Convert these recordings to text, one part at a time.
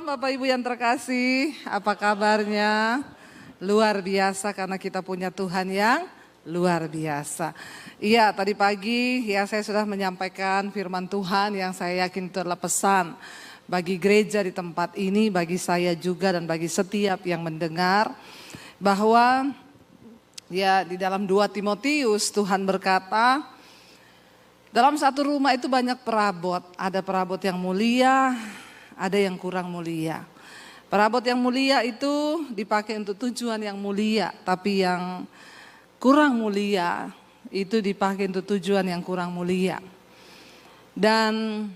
Shalom Bapak Ibu yang terkasih, apa kabarnya? Luar biasa karena kita punya Tuhan yang luar biasa. Iya, tadi pagi ya saya sudah menyampaikan firman Tuhan yang saya yakin itu adalah pesan bagi gereja di tempat ini, bagi saya juga dan bagi setiap yang mendengar. Bahwa ya di dalam 2 Timotius Tuhan berkata, dalam satu rumah itu banyak perabot, ada perabot yang mulia, ada yang kurang mulia. Perabot yang mulia itu dipakai untuk tujuan yang mulia, tapi yang kurang mulia itu dipakai untuk tujuan yang kurang mulia. Dan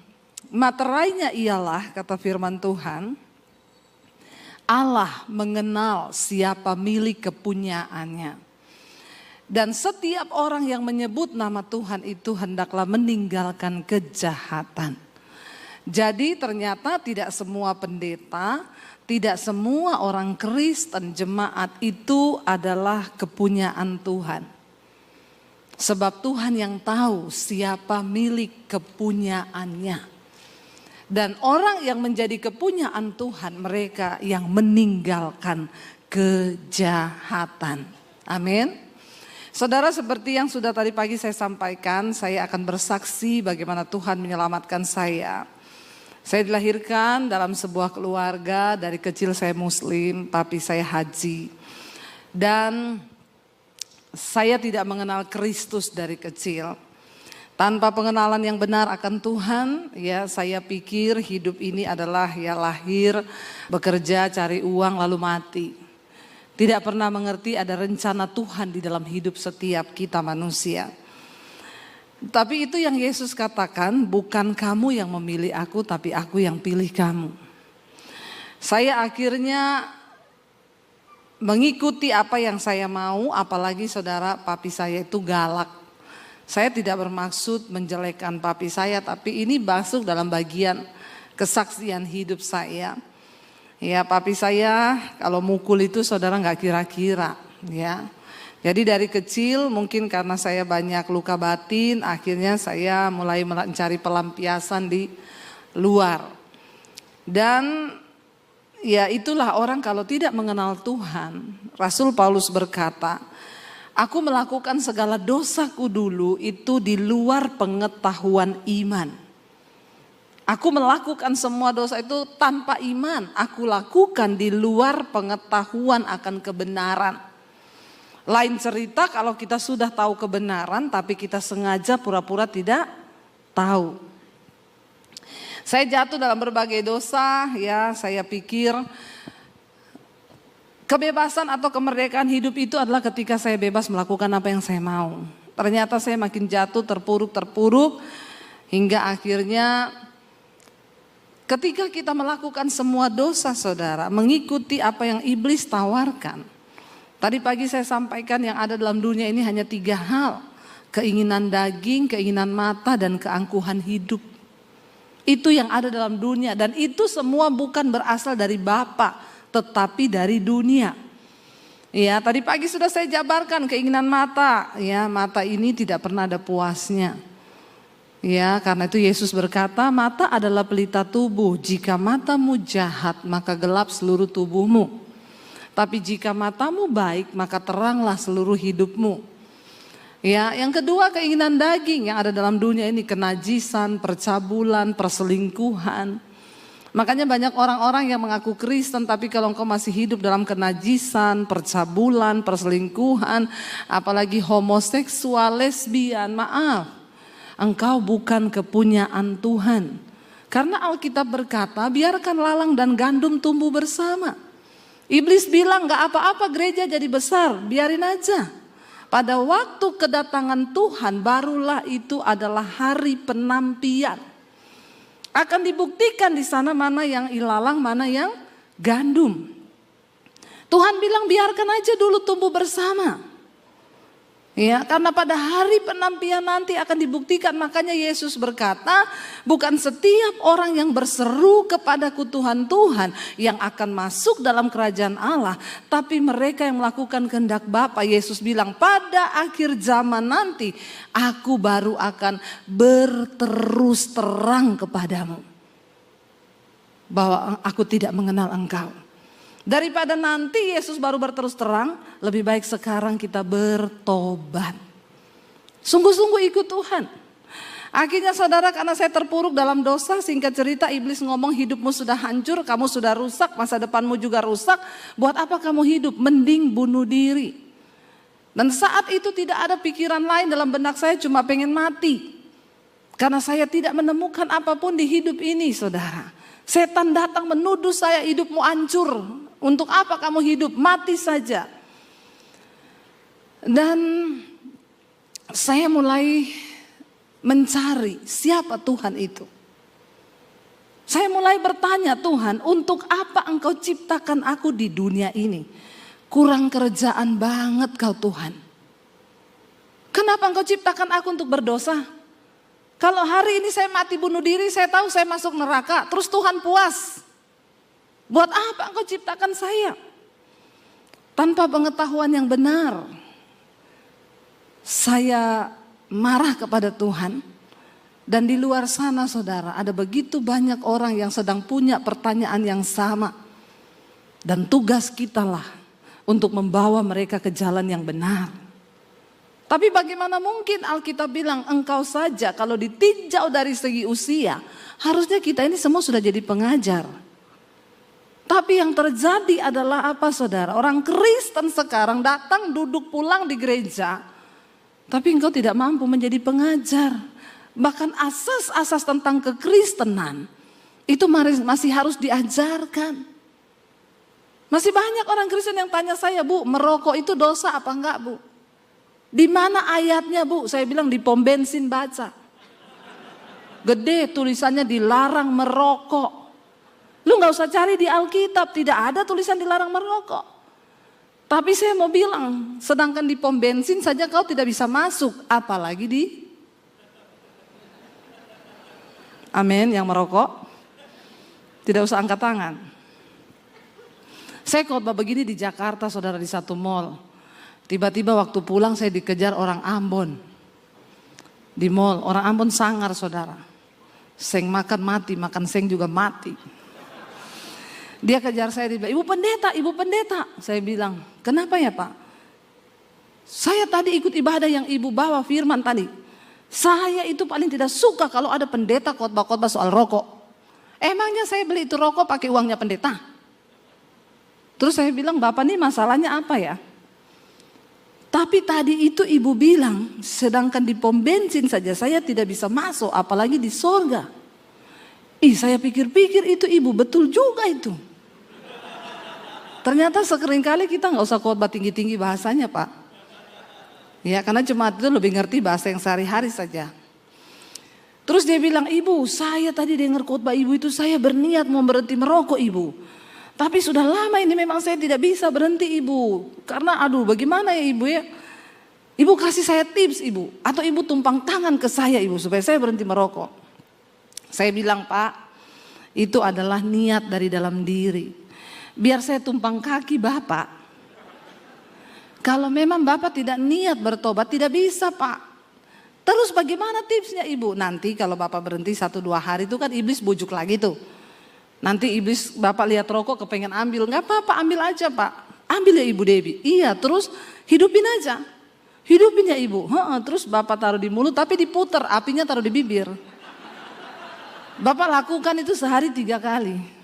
materainya ialah, kata firman Tuhan, Allah mengenal siapa milik kepunyaannya. Dan setiap orang yang menyebut nama Tuhan itu hendaklah meninggalkan kejahatan. Jadi ternyata tidak semua pendeta, tidak semua orang Kristen jemaat itu adalah kepunyaan Tuhan. Sebab Tuhan yang tahu siapa milik kepunyaannya. Dan orang yang menjadi kepunyaan Tuhan, mereka yang meninggalkan kejahatan. Amin. Saudara, seperti yang sudah tadi pagi saya sampaikan, saya akan bersaksi bagaimana Tuhan menyelamatkan saya. Saya dilahirkan dalam sebuah keluarga, dari kecil saya Muslim, tapi saya haji. Dan saya tidak mengenal Kristus dari kecil. Tanpa pengenalan yang benar akan Tuhan, ya saya pikir hidup ini adalah ya lahir, bekerja, cari uang lalu mati. Tidak pernah mengerti ada rencana Tuhan di dalam hidup setiap kita manusia. Tapi itu yang Yesus katakan, bukan kamu yang memilih aku, tapi aku yang pilih kamu. Saya akhirnya mengikuti apa yang saya mau, apalagi saudara papi saya itu galak. Saya tidak bermaksud menjelekkan papi saya, tapi ini masuk dalam bagian kesaksian hidup saya. Ya, papi saya kalau mukul itu saudara nggak kira-kira, ya. Jadi dari kecil mungkin karena saya banyak luka batin, akhirnya saya mulai mencari pelampiasan di luar. Dan ya itulah orang kalau tidak mengenal Tuhan. Rasul Paulus berkata, aku melakukan segala dosaku dulu itu di luar pengetahuan iman. Aku melakukan semua dosa itu tanpa iman. Aku lakukan di luar pengetahuan akan kebenaran. Lain cerita kalau kita sudah tahu kebenaran tapi kita sengaja pura-pura tidak tahu. Saya jatuh dalam berbagai dosa, ya saya pikir kebebasan atau kemerdekaan hidup itu adalah ketika saya bebas melakukan apa yang saya mau. Ternyata saya makin jatuh terpuruk hingga akhirnya ketika kita melakukan semua dosa saudara, mengikuti apa yang iblis tawarkan. Tadi pagi saya sampaikan yang ada dalam dunia ini hanya 3 hal. Keinginan daging, keinginan mata, dan keangkuhan hidup. Itu yang ada dalam dunia. Dan itu semua bukan berasal dari Bapa, tetapi dari dunia. Ya, tadi pagi sudah saya jabarkan keinginan mata. Ya, mata ini tidak pernah ada puasnya. Ya, karena itu Yesus berkata, mata adalah pelita tubuh. Jika matamu jahat, maka gelap seluruh tubuhmu. Tapi jika matamu baik, maka teranglah seluruh hidupmu. Ya, yang kedua keinginan daging yang ada dalam dunia ini, kenajisan, percabulan, perselingkuhan. Makanya banyak orang-orang yang mengaku Kristen, tapi kalau engkau masih hidup dalam kenajisan, percabulan, perselingkuhan, apalagi homoseksual, lesbian, maaf, engkau bukan kepunyaan Tuhan. Karena Alkitab berkata, biarkan lalang dan gandum tumbuh bersama. Iblis bilang gak apa-apa gereja jadi besar, biarin aja. Pada waktu kedatangan Tuhan barulah itu adalah hari penampian. Akan dibuktikan di sana mana yang ilalang, mana yang gandum. Tuhan bilang biarkan aja dulu tumbuh bersama. Ya, karena pada hari penampian nanti akan dibuktikan. Makanya Yesus berkata, bukan setiap orang yang berseru kepadaku Tuhan, Tuhan yang akan masuk dalam kerajaan Allah, tapi mereka yang melakukan kehendak Bapa. Yesus bilang, pada akhir zaman nanti aku baru akan berterus terang kepadamu. bahwa aku tidak mengenal engkau. Daripada nanti Yesus baru berterus terang, lebih baik sekarang kita bertobat. Sungguh-sungguh ikut Tuhan. Akhirnya saudara, karena saya terpuruk dalam dosa, singkat cerita iblis ngomong hidupmu sudah hancur, kamu sudah rusak, masa depanmu juga rusak. Buat apa kamu hidup? Mending bunuh diri. Dan saat itu tidak ada pikiran lain dalam benak saya, cuma pengen mati. Karena saya tidak menemukan apapun di hidup ini saudara. Setan datang menuduh saya, hidupmu hancur. Untuk apa kamu hidup? Mati saja. Dan saya mulai mencari siapa Tuhan itu. Saya mulai bertanya, Tuhan, untuk apa engkau ciptakan aku di dunia ini? Kurang kerjaan banget kau Tuhan. Kenapa engkau ciptakan aku untuk berdosa? Kalau hari ini saya mati bunuh diri, saya tahu saya masuk neraka, terus Tuhan puas. Buat apa engkau ciptakan saya? Tanpa pengetahuan yang benar, saya marah kepada Tuhan. Dan di luar sana saudara, ada begitu banyak orang yang sedang punya pertanyaan yang sama. Dan tugas kita lah untuk membawa mereka ke jalan yang benar. Tapi bagaimana mungkin Alkitab bilang engkau saja kalau ditinjau dari segi usia, harusnya kita ini semua sudah jadi pengajar. Tapi yang terjadi adalah apa saudara? Orang Kristen sekarang datang duduk pulang di gereja, tapi engkau tidak mampu menjadi pengajar. Bahkan asas-asas tentang kekristenan itu masih harus diajarkan. Masih banyak orang Kristen yang tanya saya, Bu, merokok itu dosa apa enggak, Bu? Di mana ayatnya, Bu? Saya bilang di pom bensin baca. Gede tulisannya dilarang merokok. Lu gak usah cari di Alkitab, tidak ada tulisan dilarang merokok. Tapi saya mau bilang, sedangkan di pom bensin saja kau tidak bisa masuk, apalagi di amin yang merokok. Tidak usah angkat tangan. Saya khotbah begini di Jakarta saudara, di satu mall. Tiba-tiba waktu pulang saya dikejar orang Ambon. Di mall, orang Ambon sangar saudara. Seng makan mati, makan seng juga mati. Dia kejar saya, dia bilang, Ibu pendeta, Ibu pendeta. Saya bilang, kenapa ya Pak? Saya tadi ikut ibadah yang Ibu bawa firman tadi. Saya itu paling tidak suka kalau ada pendeta khotbah-khotbah soal rokok. Emangnya saya beli itu rokok pakai uangnya pendeta? Terus saya bilang, Bapak ini masalahnya apa ya? Tapi tadi itu Ibu bilang, sedangkan di pom bensin saja saya tidak bisa masuk, apalagi di sorga. Saya pikir-pikir itu Ibu betul juga itu. Ternyata seringkali kita nggak usah khotbah tinggi-tinggi bahasanya Pak. Ya karena jemaat itu lebih ngerti bahasa yang sehari-hari saja. Terus dia bilang, Ibu saya tadi dengar khotbah Ibu itu saya berniat mau berhenti merokok Ibu. Tapi sudah lama ini memang saya tidak bisa berhenti Ibu. Karena aduh bagaimana ya Ibu ya. Ibu kasih saya tips Ibu. Atau Ibu tumpang tangan ke saya Ibu supaya saya berhenti merokok. Saya bilang Pak, itu adalah niat dari dalam diri. Biar saya tumpang kaki Bapak. Kalau memang Bapak tidak niat bertobat, tidak bisa Pak. Terus bagaimana tipsnya Ibu? Nanti kalau Bapak berhenti 1-2 hari itu kan iblis bujuk lagi tuh. Nanti iblis Bapak lihat rokok kepengen ambil. Gak apa-apa ambil aja Pak. Ambil ya Ibu Debbie. Iya terus hidupin aja. Hidupin ya Ibu. Terus Bapak taruh di mulut tapi diputer, apinya taruh di bibir. Bapak lakukan itu sehari 3 kali.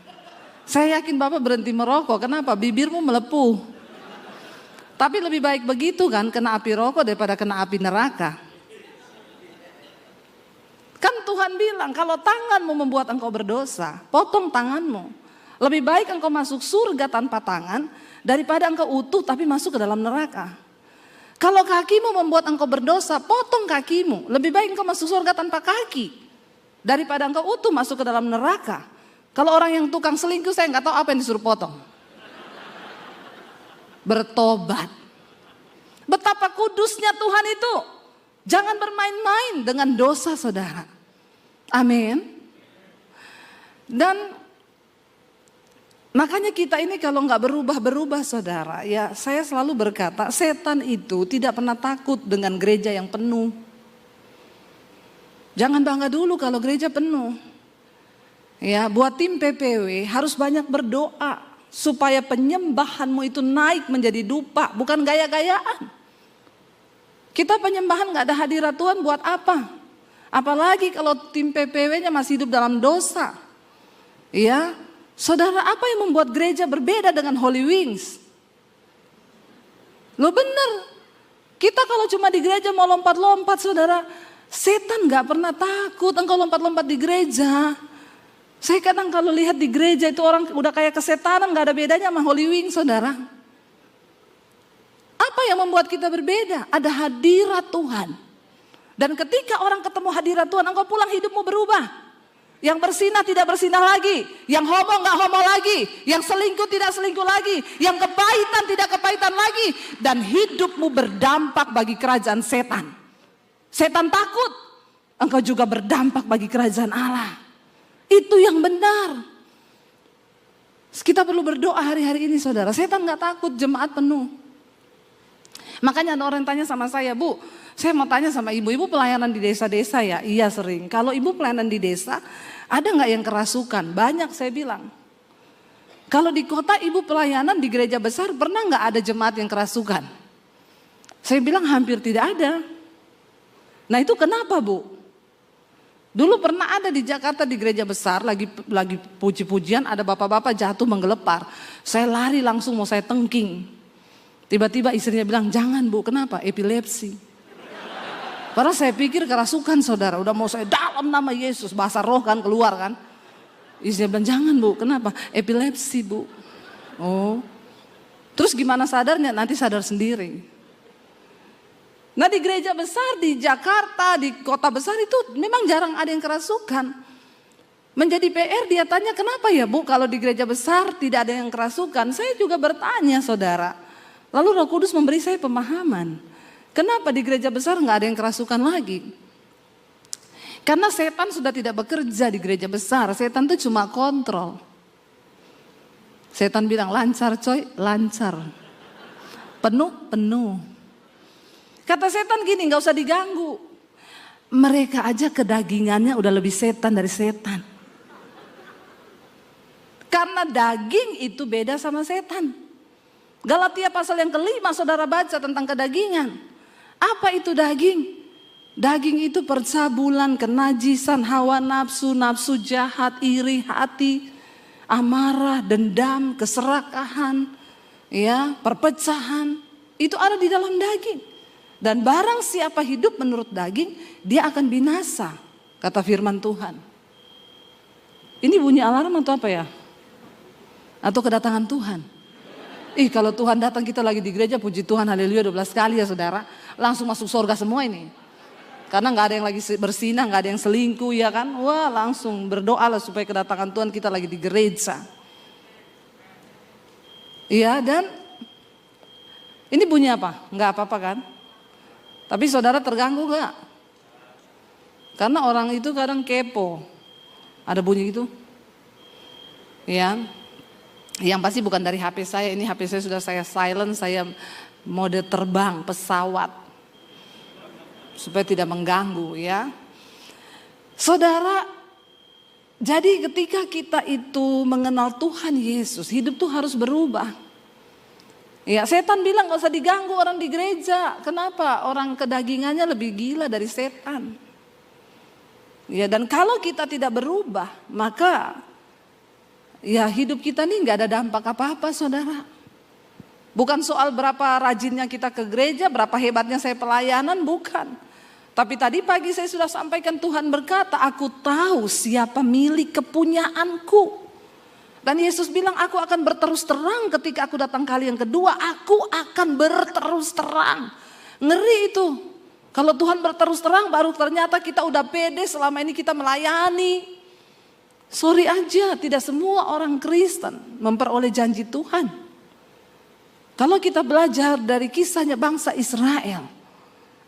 Saya yakin Bapak berhenti merokok. Kenapa? Bibirmu melepuh. Tapi lebih baik begitu kan, kena api rokok daripada kena api neraka. Kan Tuhan bilang kalau tanganmu membuat engkau berdosa, potong tanganmu. Lebih baik engkau masuk surga tanpa tangan daripada engkau utuh tapi masuk ke dalam neraka. Kalau kakimu membuat engkau berdosa, potong kakimu. Lebih baik engkau masuk surga tanpa kaki daripada engkau utuh masuk ke dalam neraka. Kalau orang yang tukang selingkuh saya nggak tahu apa yang disuruh potong. Bertobat. Betapa kudusnya Tuhan itu. Jangan bermain-main dengan dosa saudara. Amin. Dan makanya kita ini kalau nggak berubah-berubah saudara. Ya saya selalu berkata setan itu tidak pernah takut dengan gereja yang penuh. Jangan bangga dulu kalau gereja penuh. Ya, buat tim PPW harus banyak berdoa supaya penyembahanmu itu naik menjadi dupa, bukan gaya-gayaan. Kita penyembahan gak ada hadirat Tuhan buat apa? Apalagi kalau tim PPW-nya masih hidup dalam dosa. Ya, saudara, apa yang membuat gereja berbeda dengan Holy Wings? Lo bener, kita kalau cuma di gereja mau lompat-lompat, saudara, setan gak pernah takut engkau lompat-lompat di gereja. Saya kadang kalau lihat di gereja itu orang udah kayak kesetanan, gak ada bedanya sama Holy Wings, saudara. Apa yang membuat kita berbeda? Ada hadirat Tuhan. Dan ketika orang ketemu hadirat Tuhan, engkau pulang hidupmu berubah. Yang bersinah tidak bersinah lagi, yang homo gak homo lagi, yang selingkuh tidak selingkuh lagi, yang kepahitan tidak kepahitan lagi. Dan hidupmu berdampak bagi kerajaan setan. Setan takut, engkau juga berdampak bagi kerajaan Allah. Itu yang benar. Kita perlu berdoa hari-hari ini, saudara. Setan gak takut, jemaat penuh. Makanya ada orang tanya sama saya, Bu, saya mau tanya sama ibu pelayanan di desa-desa ya? Iya sering. Kalau ibu pelayanan di desa, ada gak yang kerasukan? Banyak, saya bilang. Kalau di kota ibu pelayanan di gereja besar, pernah gak ada jemaat yang kerasukan? Saya bilang hampir tidak ada. Nah itu kenapa, Bu? Dulu pernah ada di Jakarta di gereja besar, lagi puji-pujian, ada bapak-bapak jatuh menggelepar. Saya lari langsung mau saya tengking. Tiba-tiba istrinya bilang, jangan Bu, kenapa? Epilepsi. Padahal saya pikir kerasukan, saudara. Udah mau saya dalam nama Yesus, bahasa roh kan keluar kan. Istrinya bilang, jangan Bu, kenapa? Epilepsi Bu. Oh, terus gimana sadarnya? Nanti sadar sendiri. Nah di gereja besar di Jakarta, di kota besar itu memang jarang ada yang kerasukan. Menjadi PR dia tanya, kenapa ya Bu kalau di gereja besar tidak ada yang kerasukan? Saya juga bertanya, saudara. Lalu Roh Kudus memberi saya pemahaman. Kenapa di gereja besar nggak ada yang kerasukan lagi? Karena setan sudah tidak bekerja di gereja besar. Setan itu cuma kontrol. Setan bilang lancar coy, lancar. Penuh, penuh. Kata setan gini, gak usah diganggu. Mereka aja kedagingannya udah lebih setan dari setan. Karena daging itu beda sama setan. Galatia pasal yang kelima saudara baca tentang kedagingan. Apa itu daging? Daging itu percabulan, kenajisan, hawa nafsu, nafsu jahat, iri hati, amarah, dendam, keserakahan, ya, perpecahan. Itu ada di dalam daging. Dan barang siapa hidup menurut daging, dia akan binasa, kata firman Tuhan. Ini bunyi alarm atau apa ya? Atau kedatangan Tuhan? Kalau Tuhan datang kita lagi di gereja, puji Tuhan, haleluya 12 kali ya saudara. Langsung masuk surga semua ini. Karena gak ada yang lagi bersinah, gak ada yang selingkuh ya kan. Wah langsung berdoa lah supaya kedatangan Tuhan kita lagi di gereja. Iya dan ini bunyi apa? Gak apa-apa kan? Tapi saudara terganggu gak? Karena orang itu kadang kepo. Ada bunyi gitu. Ya. Yang pasti bukan dari HP saya. Ini HP saya sudah saya silent. Saya mode terbang pesawat. Supaya tidak mengganggu ya. Saudara. Jadi ketika kita itu mengenal Tuhan Yesus. Hidup tuh harus berubah. Ya, setan bilang gak usah diganggu orang di gereja. Kenapa? Orang kedagingannya lebih gila dari setan. Ya, dan kalau kita tidak berubah, maka ya hidup kita nih gak ada dampak apa-apa, saudara. Bukan soal berapa rajinnya kita ke gereja, berapa hebatnya saya pelayanan, bukan. Tapi tadi pagi saya sudah sampaikan, Tuhan berkata, aku tahu siapa milik kepunyaanku. Dan Yesus bilang, aku akan berterus terang ketika aku datang kali yang kedua. Aku akan berterus terang. Ngeri itu. Kalau Tuhan berterus terang baru ternyata kita udah pede selama ini kita melayani. Sorry aja, tidak semua orang Kristen memperoleh janji Tuhan. Kalau kita belajar dari kisahnya bangsa Israel.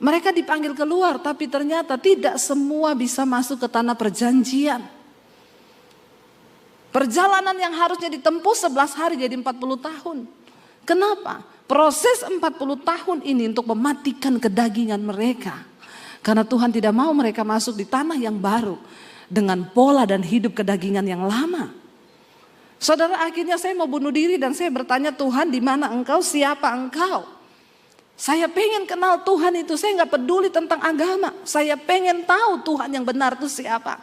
Mereka dipanggil keluar tapi ternyata tidak semua bisa masuk ke tanah perjanjian. Perjalanan yang harusnya ditempuh 11 hari jadi 40 tahun. Kenapa? Proses 40 tahun ini untuk mematikan kedagingan mereka. Karena Tuhan tidak mau mereka masuk di tanah yang baru. dengan pola dan hidup kedagingan yang lama. Saudara, akhirnya saya mau bunuh diri dan saya bertanya, Tuhan, di mana Engkau? Siapa Engkau? Saya pengen kenal Tuhan itu, saya nggak peduli tentang agama. Saya pengen tahu Tuhan yang benar itu siapa.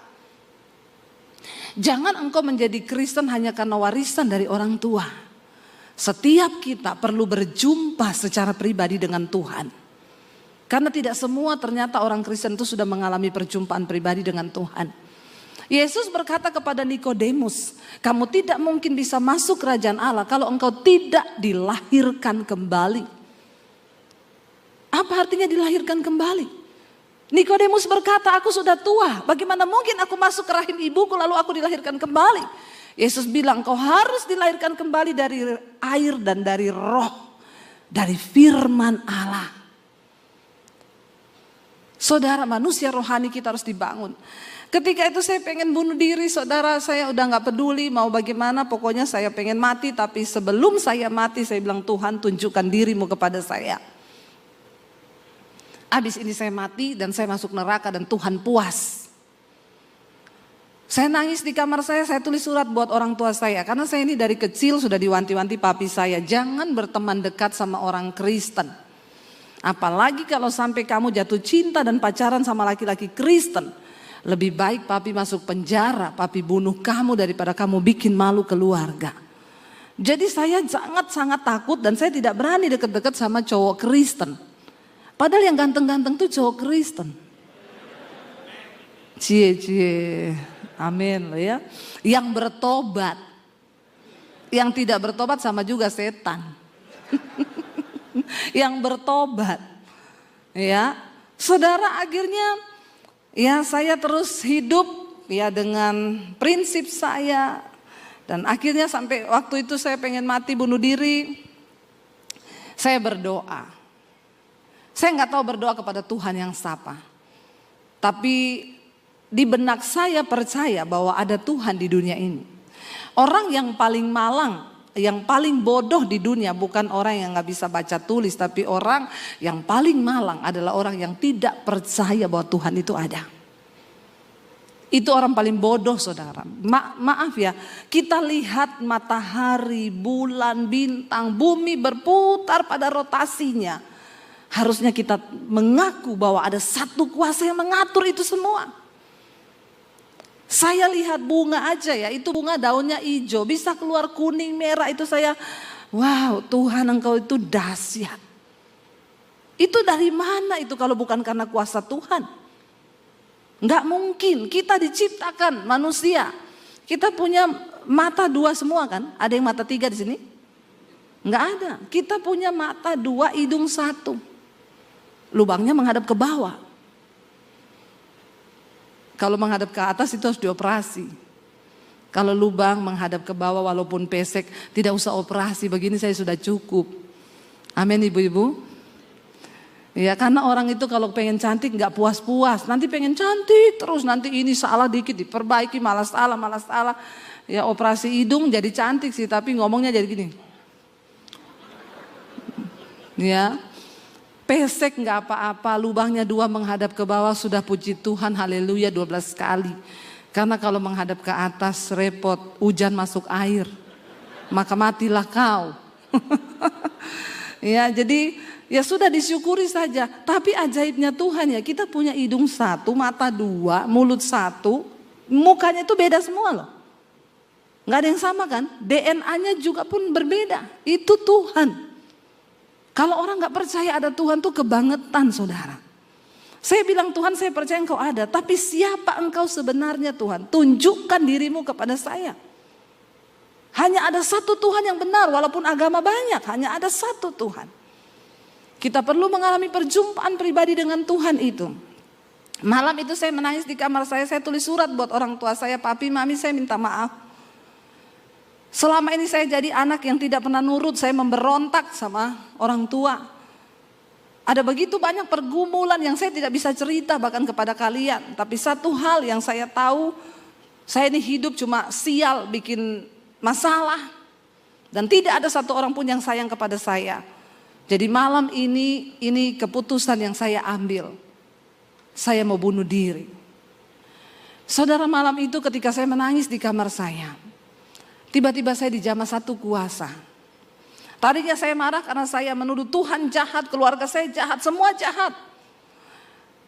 Jangan engkau menjadi Kristen hanya karena warisan dari orang tua. Setiap kita perlu berjumpa secara pribadi dengan Tuhan. Karena tidak semua ternyata orang Kristen itu sudah mengalami perjumpaan pribadi dengan Tuhan. Yesus berkata kepada Nikodemus, kamu tidak mungkin bisa masuk kerajaan Allah kalau engkau tidak dilahirkan kembali. Apa artinya dilahirkan kembali? Nikodemus berkata, aku sudah tua, bagaimana mungkin aku masuk ke rahim ibuku lalu aku dilahirkan kembali? Yesus bilang, kau harus dilahirkan kembali dari air dan dari roh, dari firman Allah. Saudara, manusia rohani kita harus dibangun. Ketika itu saya pengen bunuh diri, saudara, saya udah gak peduli mau bagaimana, pokoknya saya pengen mati. Tapi sebelum saya mati saya bilang, Tuhan tunjukkan dirimu kepada saya. Habis ini saya mati dan saya masuk neraka dan Tuhan puas. Saya nangis di kamar saya tulis surat buat orang tua saya. Karena saya ini dari kecil sudah diwanti-wanti papi saya, jangan berteman dekat sama orang Kristen. Apalagi kalau sampai kamu jatuh cinta dan pacaran sama laki-laki Kristen. Lebih baik papi masuk penjara, papi bunuh kamu daripada kamu bikin malu keluarga. Jadi saya sangat takut dan saya tidak berani dekat-dekat sama cowok Kristen. Padahal yang ganteng-ganteng tuh cowok Kristen. Cie, amin loh ya. Yang bertobat. Yang tidak bertobat sama juga setan. Yang bertobat. Ya, saudara, akhirnya ya saya terus hidup ya dengan prinsip saya. Dan akhirnya sampai waktu itu saya pengen mati bunuh diri. Saya berdoa. Saya nggak tahu berdoa kepada Tuhan yang siapa. Tapi di benak saya percaya bahwa ada Tuhan di dunia ini. Orang yang paling malang, yang paling bodoh di dunia bukan orang yang nggak bisa baca tulis. Tapi orang yang paling malang adalah orang yang tidak percaya bahwa Tuhan itu ada. Itu orang paling bodoh, saudara. Maaf ya, kita lihat matahari, bulan, bintang, bumi berputar pada rotasinya. Harusnya kita mengaku bahwa ada satu kuasa yang mengatur itu semua. Saya lihat bunga aja ya, itu bunga daunnya hijau, bisa keluar kuning, merah, itu saya, wow, Tuhan Engkau itu dahsyat. Itu dari mana itu kalau bukan karena kuasa Tuhan? Enggak mungkin, kita diciptakan manusia. Kita punya mata dua semua kan? Ada yang mata tiga di sini? Enggak ada. Kita punya mata dua, hidung satu. Lubangnya menghadap ke bawah. Kalau menghadap ke atas itu harus dioperasi. Kalau lubang menghadap ke bawah walaupun pesek, tidak usah operasi, begini saya sudah cukup. Amin ibu-ibu. Ya, karena orang itu kalau pengen cantik nggak puas-puas, nanti pengen cantik terus, nanti ini salah dikit diperbaiki, malas salah. Ya operasi hidung jadi cantik sih, tapi ngomongnya jadi gini. Ya, pesek nggak apa-apa, lubangnya dua menghadap ke bawah sudah puji Tuhan, haleluya 12 kali. Karena kalau menghadap ke atas repot, hujan masuk air, maka matilah kau. Ya, jadi ya sudah disyukuri saja. Tapi ajaibnya Tuhan ya, kita punya hidung satu, mata dua, mulut satu, mukanya itu beda semua loh. Nggak ada yang sama kan? DNA-nya juga pun berbeda. Itu Tuhan. Kalau orang nggak percaya ada Tuhan tuh kebangetan, saudara. Saya bilang, Tuhan saya percaya Engkau ada, tapi siapa Engkau sebenarnya Tuhan? Tunjukkan dirimu kepada saya. Hanya ada satu Tuhan yang benar, walaupun agama banyak, hanya ada satu Tuhan. Kita perlu mengalami perjumpaan pribadi dengan Tuhan itu. Malam itu saya menangis di kamar saya tulis surat buat orang tua saya, papi, mami, saya minta maaf. Selama ini saya jadi anak yang tidak pernah nurut, saya memberontak sama orang tua. Ada begitu banyak pergumulan yang saya tidak bisa cerita bahkan kepada kalian. Tapi satu hal yang saya tahu, saya ini hidup cuma sial bikin masalah. Dan tidak ada satu orang pun yang sayang kepada saya. Jadi malam ini keputusan yang saya ambil. Saya mau bunuh diri. Saudara, malam itu ketika saya menangis di kamar saya, tiba-tiba saya dijamah satu kuasa. Tadinya saya marah karena saya menuduh Tuhan jahat, keluarga saya jahat, semua jahat.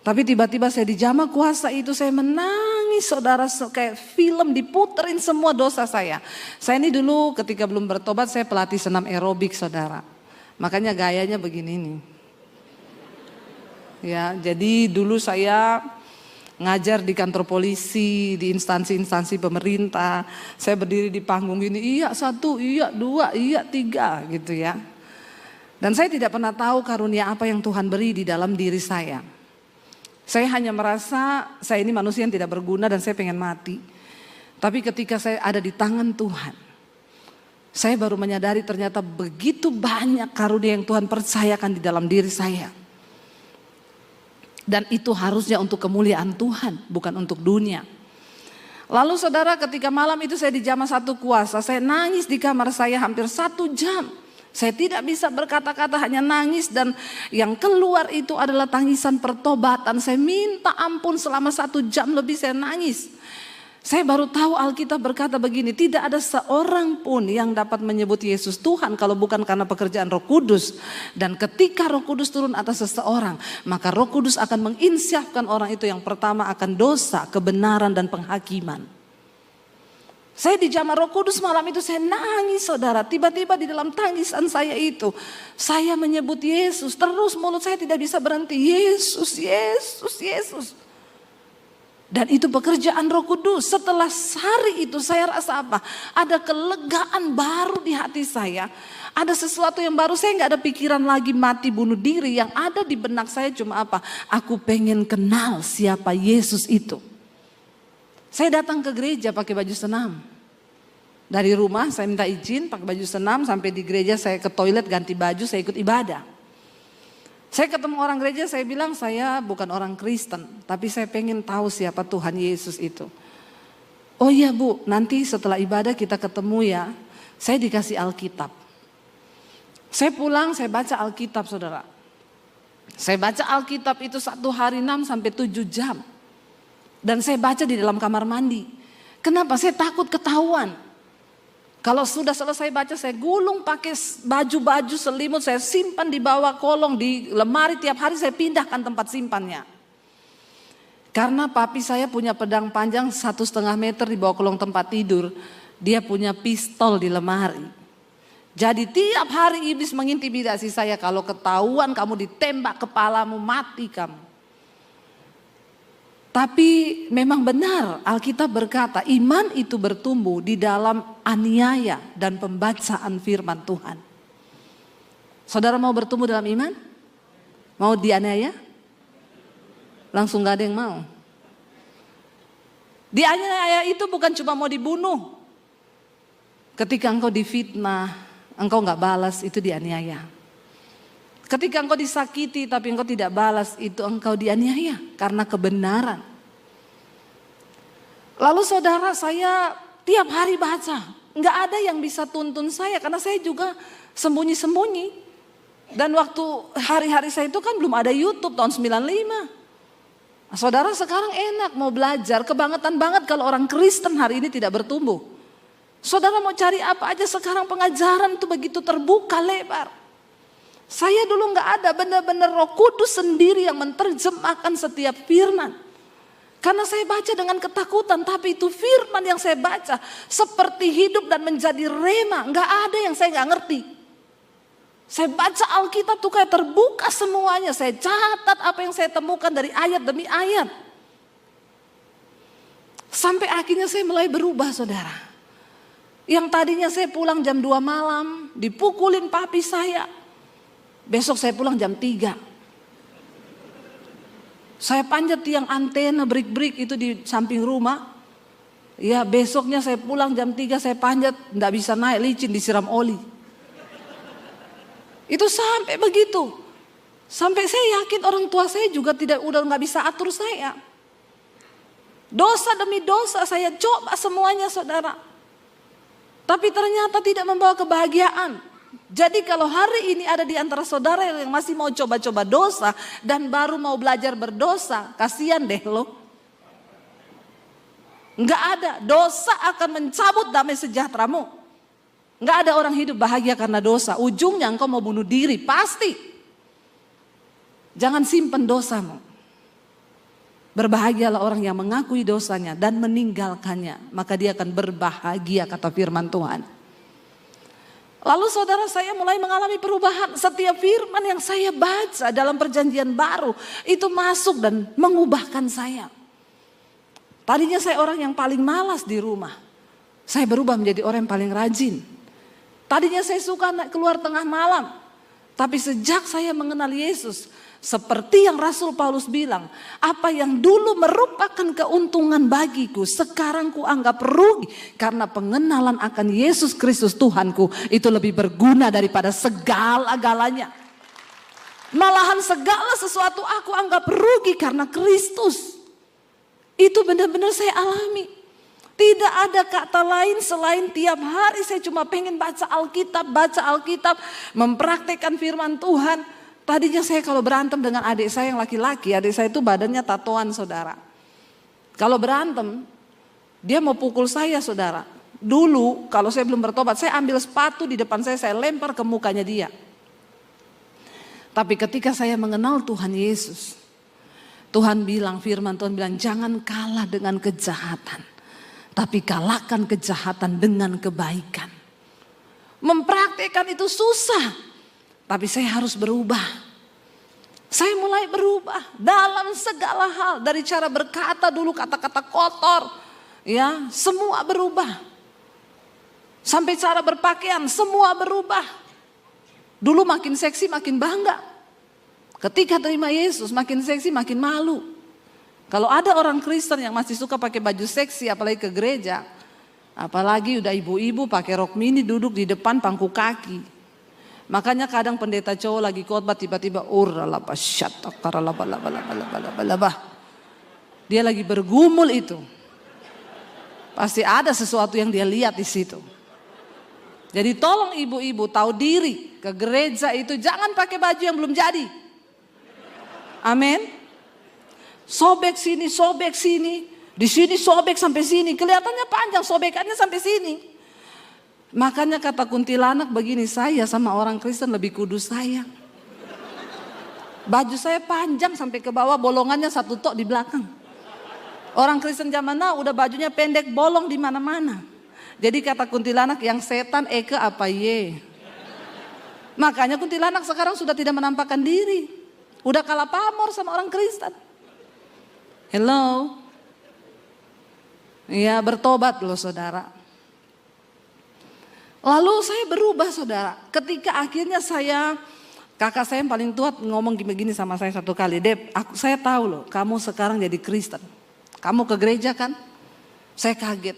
Tapi tiba-tiba saya dijamah kuasa itu, saya menangis saudara, kayak film diputerin semua dosa saya. Saya ini dulu ketika belum bertobat saya pelatih senam aerobik saudara. Makanya gayanya begini nih. Ya, jadi dulu saya ngajar di kantor polisi, di instansi-instansi pemerintah. Saya berdiri di panggung gini, iya 1, iya 2, iya 3 gitu ya. Dan saya tidak pernah tahu karunia apa yang Tuhan beri di dalam diri saya. Saya hanya merasa saya ini manusia yang tidak berguna dan saya pengen mati. Tapi ketika saya ada di tangan Tuhan, saya baru menyadari ternyata begitu banyak karunia yang Tuhan percayakan di dalam diri saya. Dan itu harusnya untuk kemuliaan Tuhan, bukan untuk dunia. Lalu saudara, ketika malam itu saya dijamah satu kuasa, saya nangis di kamar saya hampir 1 jam. Saya tidak bisa berkata-kata, hanya nangis, dan yang keluar itu adalah tangisan pertobatan. Saya minta ampun selama 1 jam lebih saya nangis. Saya baru tahu Alkitab berkata begini, tidak ada seorang pun yang dapat menyebut Yesus Tuhan kalau bukan karena pekerjaan Roh Kudus. Dan ketika Roh Kudus turun atas seseorang, maka Roh Kudus akan menginsyafkan orang itu yang pertama akan dosa, kebenaran dan penghakiman. Saya dijamah Roh Kudus malam itu, saya nangis saudara. Tiba-tiba di dalam tangisan saya itu, saya menyebut Yesus. Terus mulut saya tidak bisa berhenti. Yesus, Yesus, Yesus. Dan itu pekerjaan Roh Kudus. Setelah hari itu saya rasa apa? Ada kelegaan baru di hati saya. Ada sesuatu yang baru, saya gak ada pikiran lagi mati bunuh diri. Yang ada di benak saya cuma apa? Aku pengen kenal siapa Yesus itu. Saya datang ke gereja pakai baju senam. Dari rumah saya minta izin pakai baju senam, sampai di gereja saya ke toilet ganti baju, saya ikut ibadah. Saya ketemu orang gereja, saya bilang saya bukan orang Kristen, tapi saya pengen tahu siapa Tuhan Yesus itu. Oh iya Bu, nanti setelah ibadah kita ketemu ya. Saya dikasih Alkitab. Saya pulang, saya baca Alkitab saudara. Saya baca Alkitab itu 1 hari 6 sampai 7 jam. Dan saya baca di dalam kamar mandi. Kenapa? Saya takut ketahuan. Kalau sudah selesai baca, saya gulung pakai baju-baju selimut, saya simpan di bawah kolong, di lemari, tiap hari saya pindahkan tempat simpannya. Karena papi saya punya pedang panjang 1,5 meter di bawah kolong tempat tidur. Dia punya pistol di lemari. Jadi tiap hari iblis mengintimidasi saya, kalau ketahuan kamu ditembak kepalamu, mati kamu. Tapi memang benar Alkitab berkata iman itu bertumbuh di dalam aniaya dan pembacaan firman Tuhan. Saudara mau bertumbuh dalam iman? Mau dianiaya? Langsung gak ada yang mau. Dianiaya itu bukan cuma mau dibunuh. Ketika engkau difitnah, engkau gak balas, itu dianiaya. Ketika engkau disakiti tapi engkau tidak balas, itu engkau dianiaya karena kebenaran. Lalu saudara, saya tiap hari baca. Enggak ada yang bisa tuntun saya karena saya juga sembunyi-sembunyi. Dan waktu hari-hari saya itu kan belum ada YouTube tahun 95. Saudara, sekarang enak mau belajar, kebangetan banget kalau orang Kristen hari ini tidak bertumbuh. Saudara mau cari apa aja sekarang, pengajaran itu begitu terbuka lebar. Saya dulu gak ada, benar-benar Roh Kudus sendiri yang menerjemahkan setiap firman. Karena saya baca dengan ketakutan, tapi itu firman yang saya baca seperti hidup dan menjadi rema. Gak ada yang saya gak ngerti. Saya baca Alkitab tuh kayak terbuka semuanya. Saya catat apa yang saya temukan dari ayat demi ayat. Sampai akhirnya saya mulai berubah saudara. Yang tadinya saya pulang jam 2 malam, dipukulin papi saya. Besok saya pulang jam 3. Saya panjat tiang antena break-break itu di samping rumah. Ya besoknya saya pulang jam 3, saya panjat, enggak bisa naik, licin, disiram oli. Itu sampai begitu. Sampai saya yakin orang tua saya juga udah enggak bisa atur saya. Dosa demi dosa saya coba semuanya saudara. Tapi ternyata tidak membawa kebahagiaan. Jadi kalau hari ini ada di antara saudara yang masih mau coba-coba dosa dan baru mau belajar berdosa, kasihan deh lo. Enggak ada, dosa akan mencabut damai sejahteramu. Enggak ada orang hidup bahagia karena dosa. Ujungnya engkau mau bunuh diri, pasti. Jangan simpan dosamu. Berbahagialah orang yang mengakui dosanya dan meninggalkannya. Maka dia akan berbahagia, kata firman Tuhan. Lalu saudara, saya mulai mengalami perubahan. Setiap firman yang saya baca dalam perjanjian baru itu masuk dan mengubahkan saya. Tadinya saya orang yang paling malas di rumah. Saya berubah menjadi orang yang paling rajin. Tadinya saya suka keluar tengah malam. Tapi sejak saya mengenal Yesus, seperti yang Rasul Paulus bilang, apa yang dulu merupakan keuntungan bagiku, sekarang ku anggap rugi. Karena pengenalan akan Yesus Kristus Tuhanku itu lebih berguna daripada segala-galanya. Malahan segala sesuatu aku anggap rugi karena Kristus. Itu benar-benar saya alami. Tidak ada kata lain selain tiap hari saya cuma pengen baca Alkitab, mempraktekkan firman Tuhan. Tadinya saya kalau berantem dengan adik saya yang laki-laki, adik saya itu badannya tatoan saudara. Kalau berantem, dia mau pukul saya saudara. Dulu kalau saya belum bertobat, saya ambil sepatu di depan saya lempar ke mukanya dia. Tapi ketika saya mengenal Tuhan Yesus, Tuhan bilang, firman Tuhan bilang, jangan kalah dengan kejahatan, tapi kalahkan kejahatan dengan kebaikan. Mempraktikkan itu susah, tapi saya harus berubah. Saya mulai berubah dalam segala hal. Dari cara berkata dulu kata-kata kotor, ya semua berubah. Sampai cara berpakaian semua berubah. Dulu makin seksi makin bangga. Ketika terima Yesus makin seksi makin malu. Kalau ada orang Kristen yang masih suka pakai baju seksi apalagi ke gereja, apalagi udah ibu-ibu pakai rok mini duduk di depan pangku kaki. Makanya kadang pendeta cowok lagi khotbah tiba-tiba dia lagi bergumul itu. Pasti ada sesuatu yang dia lihat di situ. Jadi tolong ibu-ibu tahu diri, ke gereja itu jangan pakai baju yang belum jadi. Amin. Sobek sini, di sini sobek sampai sini, kelihatannya panjang sobekannya sampai sini. Makanya kata kuntilanak begini, saya sama orang Kristen lebih kudus saya. Baju saya panjang sampai ke bawah, bolongannya satu tok di belakang. Orang Kristen zaman now udah bajunya pendek, bolong di mana-mana. Jadi kata kuntilanak, yang setan Eke apa ye. Makanya kuntilanak sekarang sudah tidak menampakkan diri. Udah kalah pamor sama orang Kristen. Hello. Ya bertobat loh saudara. Lalu saya berubah saudara. Ketika akhirnya kakak saya yang paling tua ngomong begini sama saya satu kali. Dep, saya tahu loh kamu sekarang jadi Kristen. Kamu ke gereja kan? Saya kaget.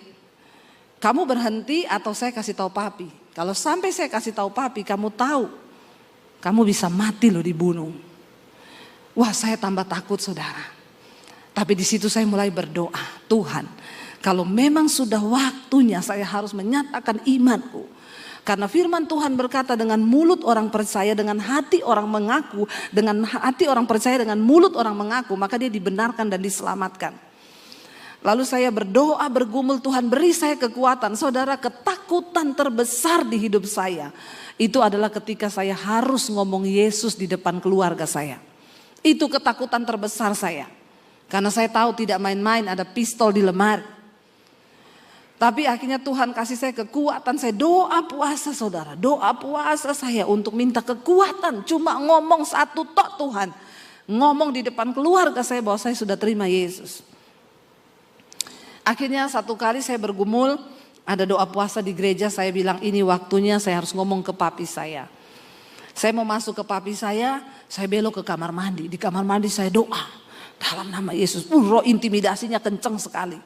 Kamu berhenti atau saya kasih tahu papi? Kalau sampai saya kasih tahu papi, kamu tahu. Kamu bisa mati loh dibunuh. Wah, saya tambah takut saudara. Tapi di situ saya mulai berdoa, Tuhan, kalau memang sudah waktunya saya harus menyatakan imanku. Karena firman Tuhan berkata dengan mulut orang percaya, dengan hati orang mengaku, dengan hati orang percaya, dengan mulut orang mengaku, maka dia dibenarkan dan diselamatkan. Lalu saya berdoa bergumul, Tuhan beri saya kekuatan. Saudara, ketakutan terbesar di hidup saya itu adalah ketika saya harus ngomong Yesus di depan keluarga saya. Itu ketakutan terbesar saya. Karena saya tahu tidak main-main, ada pistol di lemari. Tapi akhirnya Tuhan kasih saya kekuatan. Saya doa puasa saudara. Doa puasa saya untuk minta kekuatan. Cuma ngomong satu tok Tuhan. Ngomong di depan keluarga saya bahwa saya sudah terima Yesus. Akhirnya satu kali saya bergumul. Ada doa puasa di gereja. Saya bilang ini waktunya saya harus ngomong ke papi saya. Saya mau masuk ke papi saya belok ke kamar mandi. Di kamar mandi saya doa dalam nama Yesus. Roh intimidasinya kenceng sekali.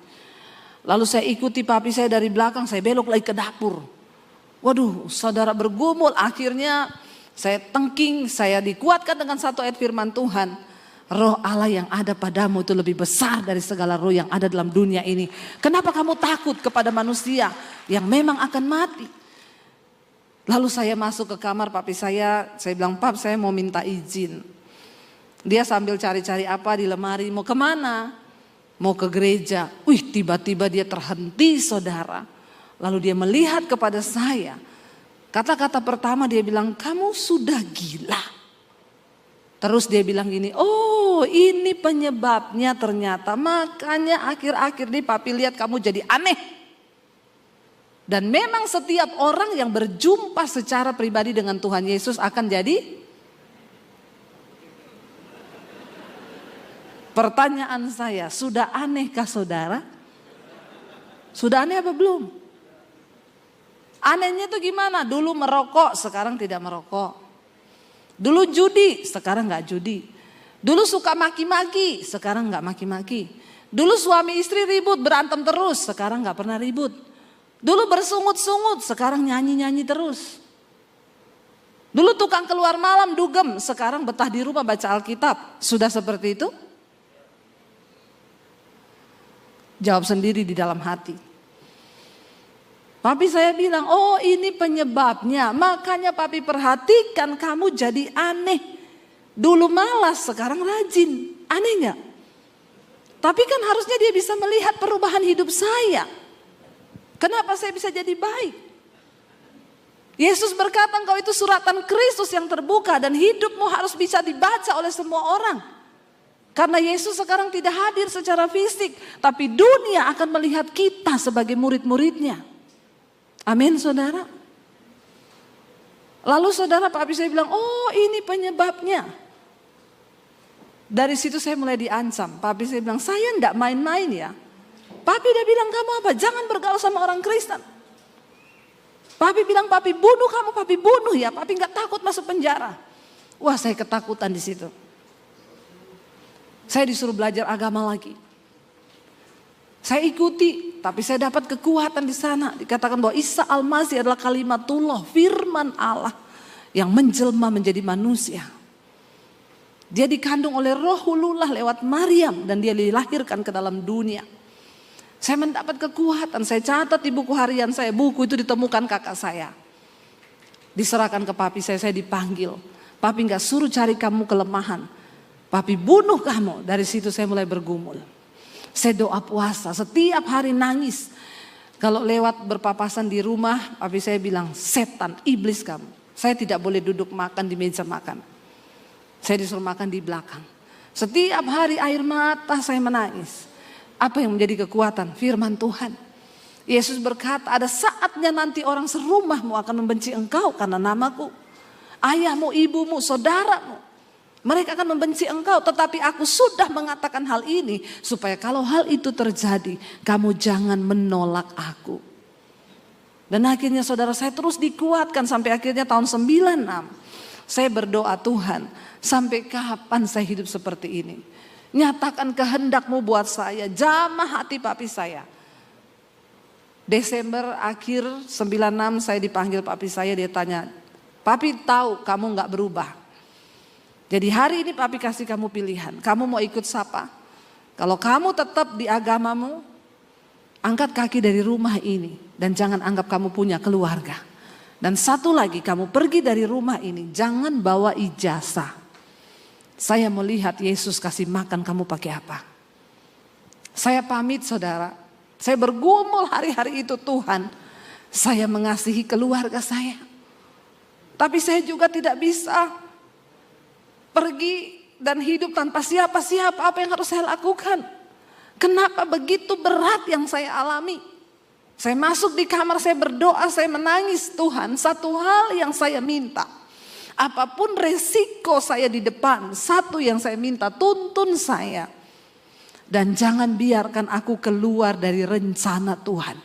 Lalu saya ikuti papi saya dari belakang, saya belok lagi ke dapur. Waduh, saudara bergumul. Akhirnya saya tengking, saya dikuatkan dengan satu ayat firman Tuhan. Roh Allah yang ada padamu itu lebih besar dari segala roh yang ada dalam dunia ini. Kenapa kamu takut kepada manusia yang memang akan mati? Lalu saya masuk ke kamar papi saya bilang, Pap saya mau minta izin. Dia sambil cari-cari apa di lemari, mau kemana? mau ke gereja. Tiba-tiba dia terhenti saudara. Lalu dia melihat kepada saya. Kata-kata pertama dia bilang, kamu sudah gila. Terus dia bilang gini, oh ini penyebabnya ternyata. Makanya akhir-akhir ini papi lihat kamu jadi aneh. Dan memang setiap orang yang berjumpa secara pribadi dengan Tuhan Yesus akan jadi. Pertanyaan saya, sudah anehkah saudara? Sudah aneh apa belum? Anehnya itu gimana? Dulu merokok, sekarang tidak merokok. Dulu judi, sekarang gak judi. Dulu suka maki-maki, sekarang gak maki-maki. Dulu suami istri ribut, berantem terus, sekarang gak pernah ribut. Dulu bersungut-sungut, sekarang nyanyi-nyanyi terus. Dulu tukang keluar malam dugem, sekarang betah di rumah baca Alkitab. Sudah seperti itu? Jawab sendiri di dalam hati. Papi saya bilang, oh ini penyebabnya. Makanya papi perhatikan kamu jadi aneh. Dulu malas, sekarang rajin. Aneh gak? Tapi kan harusnya dia bisa melihat perubahan hidup saya. Kenapa saya bisa jadi baik? Yesus berkata, engkau itu suratan Kristus yang terbuka dan hidupmu harus bisa dibaca oleh semua orang. Karena Yesus sekarang tidak hadir secara fisik, tapi dunia akan melihat kita sebagai murid-muridnya. Amin saudara. Lalu saudara papi saya bilang, oh ini penyebabnya. Dari situ saya mulai diancam. Papi saya bilang, saya enggak main-main ya. Papi udah bilang, kamu apa? Jangan bergaul sama orang Kristen. Papi bilang, papi bunuh kamu, papi bunuh ya. Papi gak takut masuk penjara. Wah saya ketakutan di situ. Saya disuruh belajar agama lagi. Saya ikuti, tapi saya dapat kekuatan di sana. Dikatakan bahwa Isa Al-Masih adalah kalimatullah, firman Allah yang menjelma menjadi manusia. Dia dikandung oleh Rohulullah lewat Maryam dan dia dilahirkan ke dalam dunia. Saya mendapat kekuatan, saya catat di buku harian saya, buku itu ditemukan kakak saya. Diserahkan ke papi saya dipanggil. Papi gak suruh cari kamu kelemahan. Papi bunuh kamu. Dari situ saya mulai bergumul. Saya doa puasa, setiap hari nangis. Kalau lewat berpapasan di rumah, papi saya bilang, setan, iblis kamu. Saya tidak boleh duduk makan di meja makan. Saya disuruh makan di belakang. Setiap hari air mata saya menangis. Apa yang menjadi kekuatan? Firman Tuhan. Yesus berkata, ada saatnya nanti orang serumahmu akan membenci engkau karena namaku. Ayahmu, ibumu, saudaramu. Mereka akan membenci engkau, tetapi aku sudah mengatakan hal ini supaya kalau hal itu terjadi, kamu jangan menolak aku. Dan akhirnya saudara saya terus dikuatkan sampai akhirnya tahun 96. Saya berdoa, Tuhan, sampai kapan saya hidup seperti ini? Nyatakan kehendakmu buat saya, jamah hati papi saya. Desember akhir 96 saya dipanggil papi saya, dia tanya, papi tahu kamu gak berubah. Jadi hari ini papi kasih kamu pilihan, kamu mau ikut siapa? Kalau kamu tetap di agamamu, angkat kaki dari rumah ini dan jangan anggap kamu punya keluarga. Dan satu lagi, kamu pergi dari rumah ini, jangan bawa ijazah. Saya melihat Yesus kasih makan kamu pakai apa. Saya pamit saudara, saya bergumul hari-hari itu, Tuhan, saya mengasihi keluarga saya. Tapi saya juga tidak bisa pergi dan hidup tanpa siapa-siapa. Apa yang harus saya lakukan? Kenapa begitu berat yang saya alami? Saya masuk di kamar, saya berdoa, saya menangis. Tuhan, satu hal yang saya minta, apapun resiko saya di depan, satu yang saya minta, tuntun saya. Dan jangan biarkan aku keluar dari rencana Tuhan.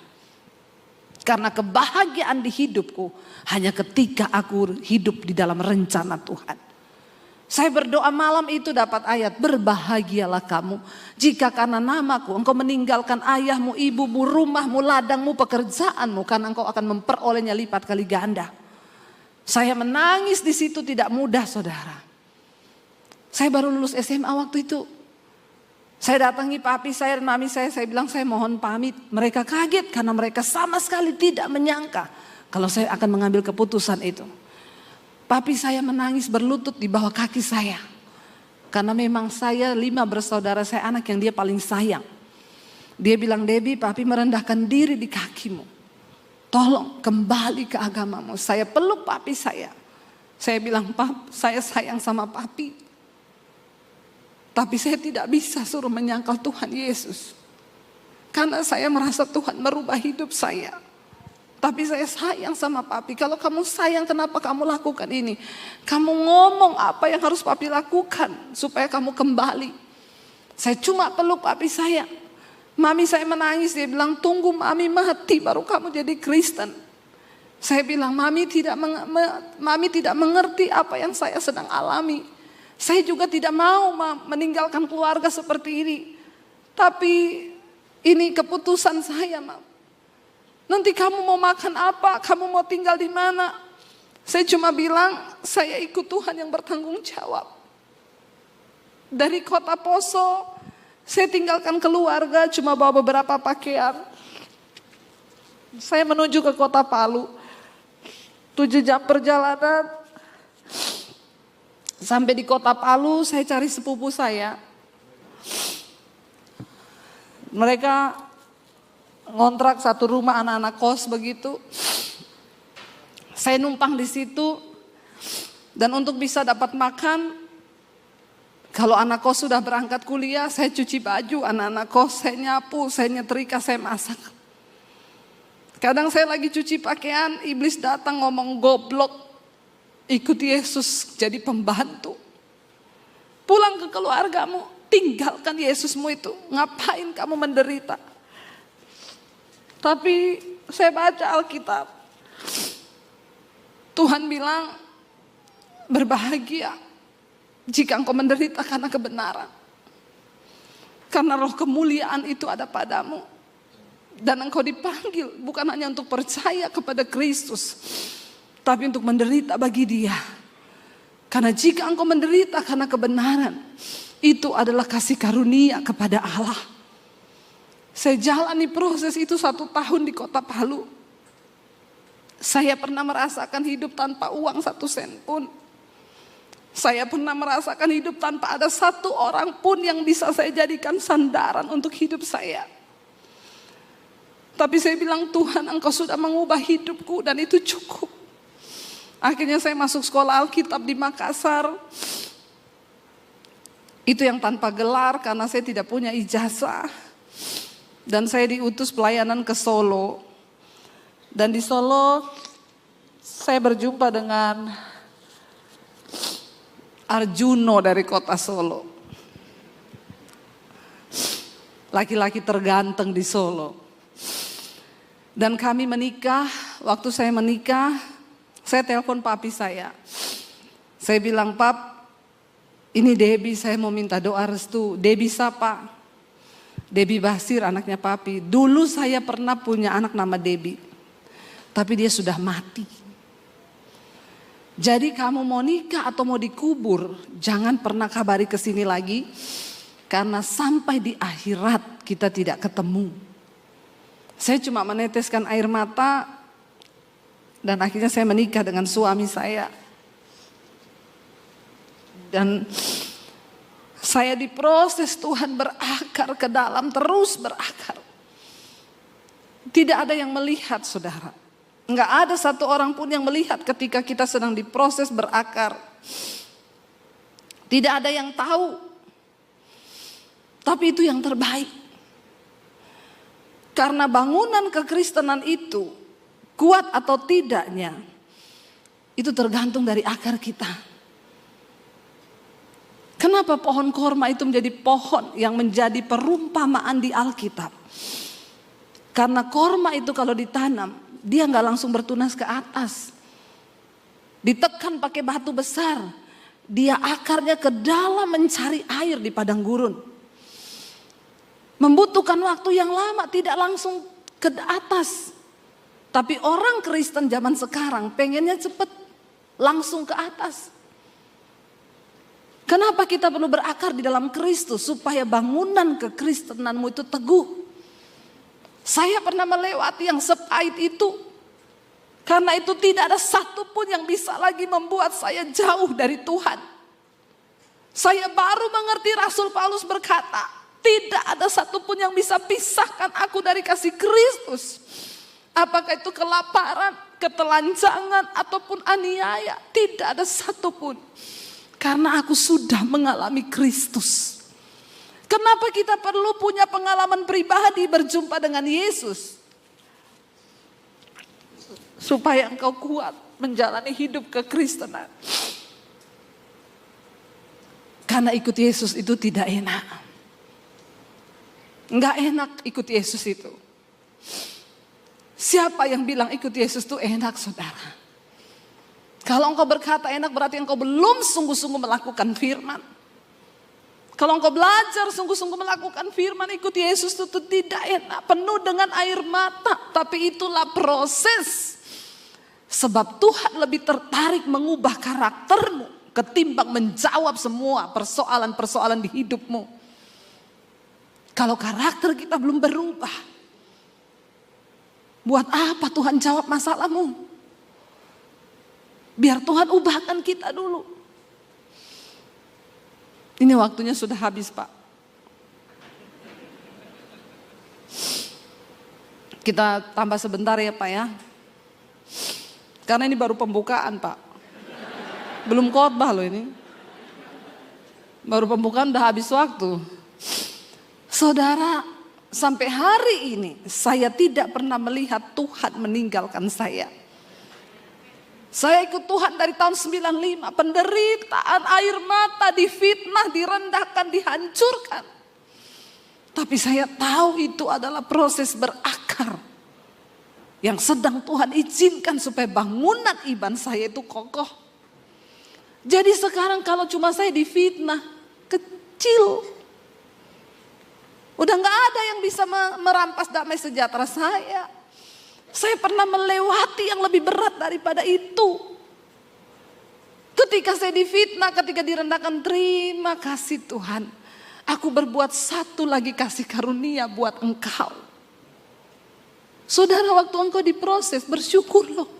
Karena kebahagiaan di hidupku hanya ketika aku hidup di dalam rencana Tuhan. Saya berdoa malam itu dapat ayat, berbahagialah kamu jika karena namaku engkau meninggalkan ayahmu, ibumu, rumahmu, ladangmu, pekerjaanmu, karena engkau akan memperolehnya lipat kali ganda. Saya menangis di situ, tidak mudah saudara. Saya baru lulus SMA waktu itu. Saya datangi papi saya dan mami saya bilang saya mohon pamit. Mereka kaget karena mereka sama sekali tidak menyangka kalau saya akan mengambil keputusan itu. Papi saya menangis berlutut di bawah kaki saya. Karena memang saya 5 bersaudara, saya anak yang dia paling sayang. Dia bilang, Debbie, papi merendahkan diri di kakimu. Tolong kembali ke agamamu. Saya peluk papi saya. Saya bilang, Pap, saya sayang sama papi. Tapi saya tidak bisa suruh menyangkal Tuhan Yesus. Karena saya merasa Tuhan merubah hidup saya. Tapi saya sayang sama papi. Kalau kamu sayang, kenapa kamu lakukan ini? Kamu ngomong apa yang harus papi lakukan supaya kamu kembali. Saya cuma peluk papi saya. Mami saya menangis, dia bilang, tunggu mami mati baru kamu jadi Kristen. Saya bilang, mami tidak mengerti apa yang saya sedang alami. Saya juga tidak mau meninggalkan keluarga seperti ini. Tapi ini keputusan saya, Mam. Nanti kamu mau makan apa? Kamu mau tinggal di mana? Saya cuma bilang, saya ikut Tuhan yang bertanggung jawab. Dari kota Poso, saya tinggalkan keluarga, cuma bawa beberapa pakaian. Saya menuju ke kota Palu. 7 jam perjalanan. Sampai di kota Palu, saya cari sepupu saya. Mereka ngontrak satu rumah anak-anak kos begitu. Saya numpang di situ. Dan untuk bisa dapat makan, kalau anak kos sudah berangkat kuliah, saya cuci baju anak-anak kos, saya nyapu, saya nyetrika, saya masak. Kadang saya lagi cuci pakaian, iblis datang ngomong, goblok, ikut Yesus jadi pembantu. Pulang ke keluargamu, tinggalkan Yesusmu itu, ngapain kamu menderita? Tapi saya baca Alkitab, Tuhan bilang, berbahagia jika engkau menderita karena kebenaran. Karena roh kemuliaan itu ada padamu. Dan engkau dipanggil bukan hanya untuk percaya kepada Kristus, tapi untuk menderita bagi Dia. Karena jika engkau menderita karena kebenaran, itu adalah kasih karunia kepada Allah. Saya jalani proses itu 1 tahun di kota Palu. Saya pernah merasakan hidup tanpa uang 1 sen pun. Saya pernah merasakan hidup tanpa ada 1 orang pun yang bisa saya jadikan sandaran untuk hidup saya. Tapi saya bilang, Tuhan, engkau sudah mengubah hidupku dan itu cukup. Akhirnya saya masuk sekolah Alkitab di Makassar. Itu yang tanpa gelar karena saya tidak punya ijazah. Dan saya diutus pelayanan ke Solo. Dan di Solo saya berjumpa dengan Arjuno dari kota Solo. Laki-laki terganteng di Solo. Dan kami menikah. Waktu saya menikah, saya telepon papi saya. Saya bilang, Pap, ini Debbie, saya mau minta doa restu. Debbie siapa? Debbie Basir, anaknya papi. Dulu saya pernah punya anak nama Debbie, tapi dia sudah mati. Jadi kamu mau nikah atau mau dikubur, jangan pernah kabari ke sini lagi. Karena sampai di akhirat kita tidak ketemu. Saya cuma meneteskan air mata. Dan akhirnya saya menikah dengan suami saya. Dan saya diproses, Tuhan berakar ke dalam, terus berakar. Tidak ada yang melihat, saudara. Enggak ada 1 orang pun yang melihat ketika kita sedang diproses berakar. Tidak ada yang tahu. Tapi itu yang terbaik. Karena bangunan kekristenan itu, kuat atau tidaknya, itu tergantung dari akar kita. Kenapa pohon korma itu menjadi pohon yang menjadi perumpamaan di Alkitab? Karena korma itu kalau ditanam, dia nggak langsung bertunas ke atas. Ditekan pakai batu besar. Dia akarnya ke dalam mencari air di padang gurun. Membutuhkan waktu yang lama, tidak langsung ke atas. Tapi orang Kristen zaman sekarang pengennya cepat, langsung ke atas. Kenapa kita perlu berakar di dalam Kristus? Supaya bangunan kekristenanmu itu teguh. Saya pernah melewati yang sepahit itu. Karena itu tidak ada satupun yang bisa lagi membuat saya jauh dari Tuhan. Saya baru mengerti Rasul Paulus berkata, Tidak ada satupun yang bisa pisahkan aku dari kasih Kristus. Apakah itu kelaparan, ketelanjangan, ataupun aniaya. Tidak ada satupun. Karena aku sudah mengalami Kristus. Kenapa kita perlu punya pengalaman pribadi berjumpa dengan Yesus? Supaya engkau kuat menjalani hidup kekristenan. Karena ikut Yesus itu tidak enak. Enggak enak ikut Yesus itu. Siapa yang bilang ikut Yesus itu enak, saudara? Kalau engkau berkata enak, berarti engkau belum sungguh-sungguh melakukan firman. Kalau engkau belajar sungguh-sungguh melakukan firman, ikut Yesus itu tidak enak, penuh dengan air mata. Tapi itulah proses. Sebab Tuhan lebih tertarik mengubah karaktermu ketimbang menjawab semua persoalan-persoalan di hidupmu. Kalau karakter kita belum berubah, buat apa Tuhan jawab masalahmu? Biar Tuhan ubahkan kita dulu. Ini waktunya sudah habis, Pak. Kita tambah sebentar ya, Pak ya. Karena ini baru pembukaan, Pak. Belum khotbah loh ini. Baru pembukaan udah habis waktu. Saudara, sampai hari ini saya tidak pernah melihat Tuhan meninggalkan saya. Saya ikut Tuhan dari tahun 95, penderitaan, air mata, difitnah, direndahkan, dihancurkan. Tapi saya tahu itu adalah proses berakar yang sedang Tuhan izinkan supaya bangunan iman saya itu kokoh. Jadi sekarang kalau cuma saya difitnah, kecil. Udah gak ada yang bisa merampas damai sejahtera saya. Saya pernah melewati yang lebih berat daripada itu. Ketika saya difitnah, ketika direndahkan, terima kasih Tuhan. Aku berbuat satu lagi kasih karunia buat engkau. Saudara, waktu engkau diproses, bersyukur loh.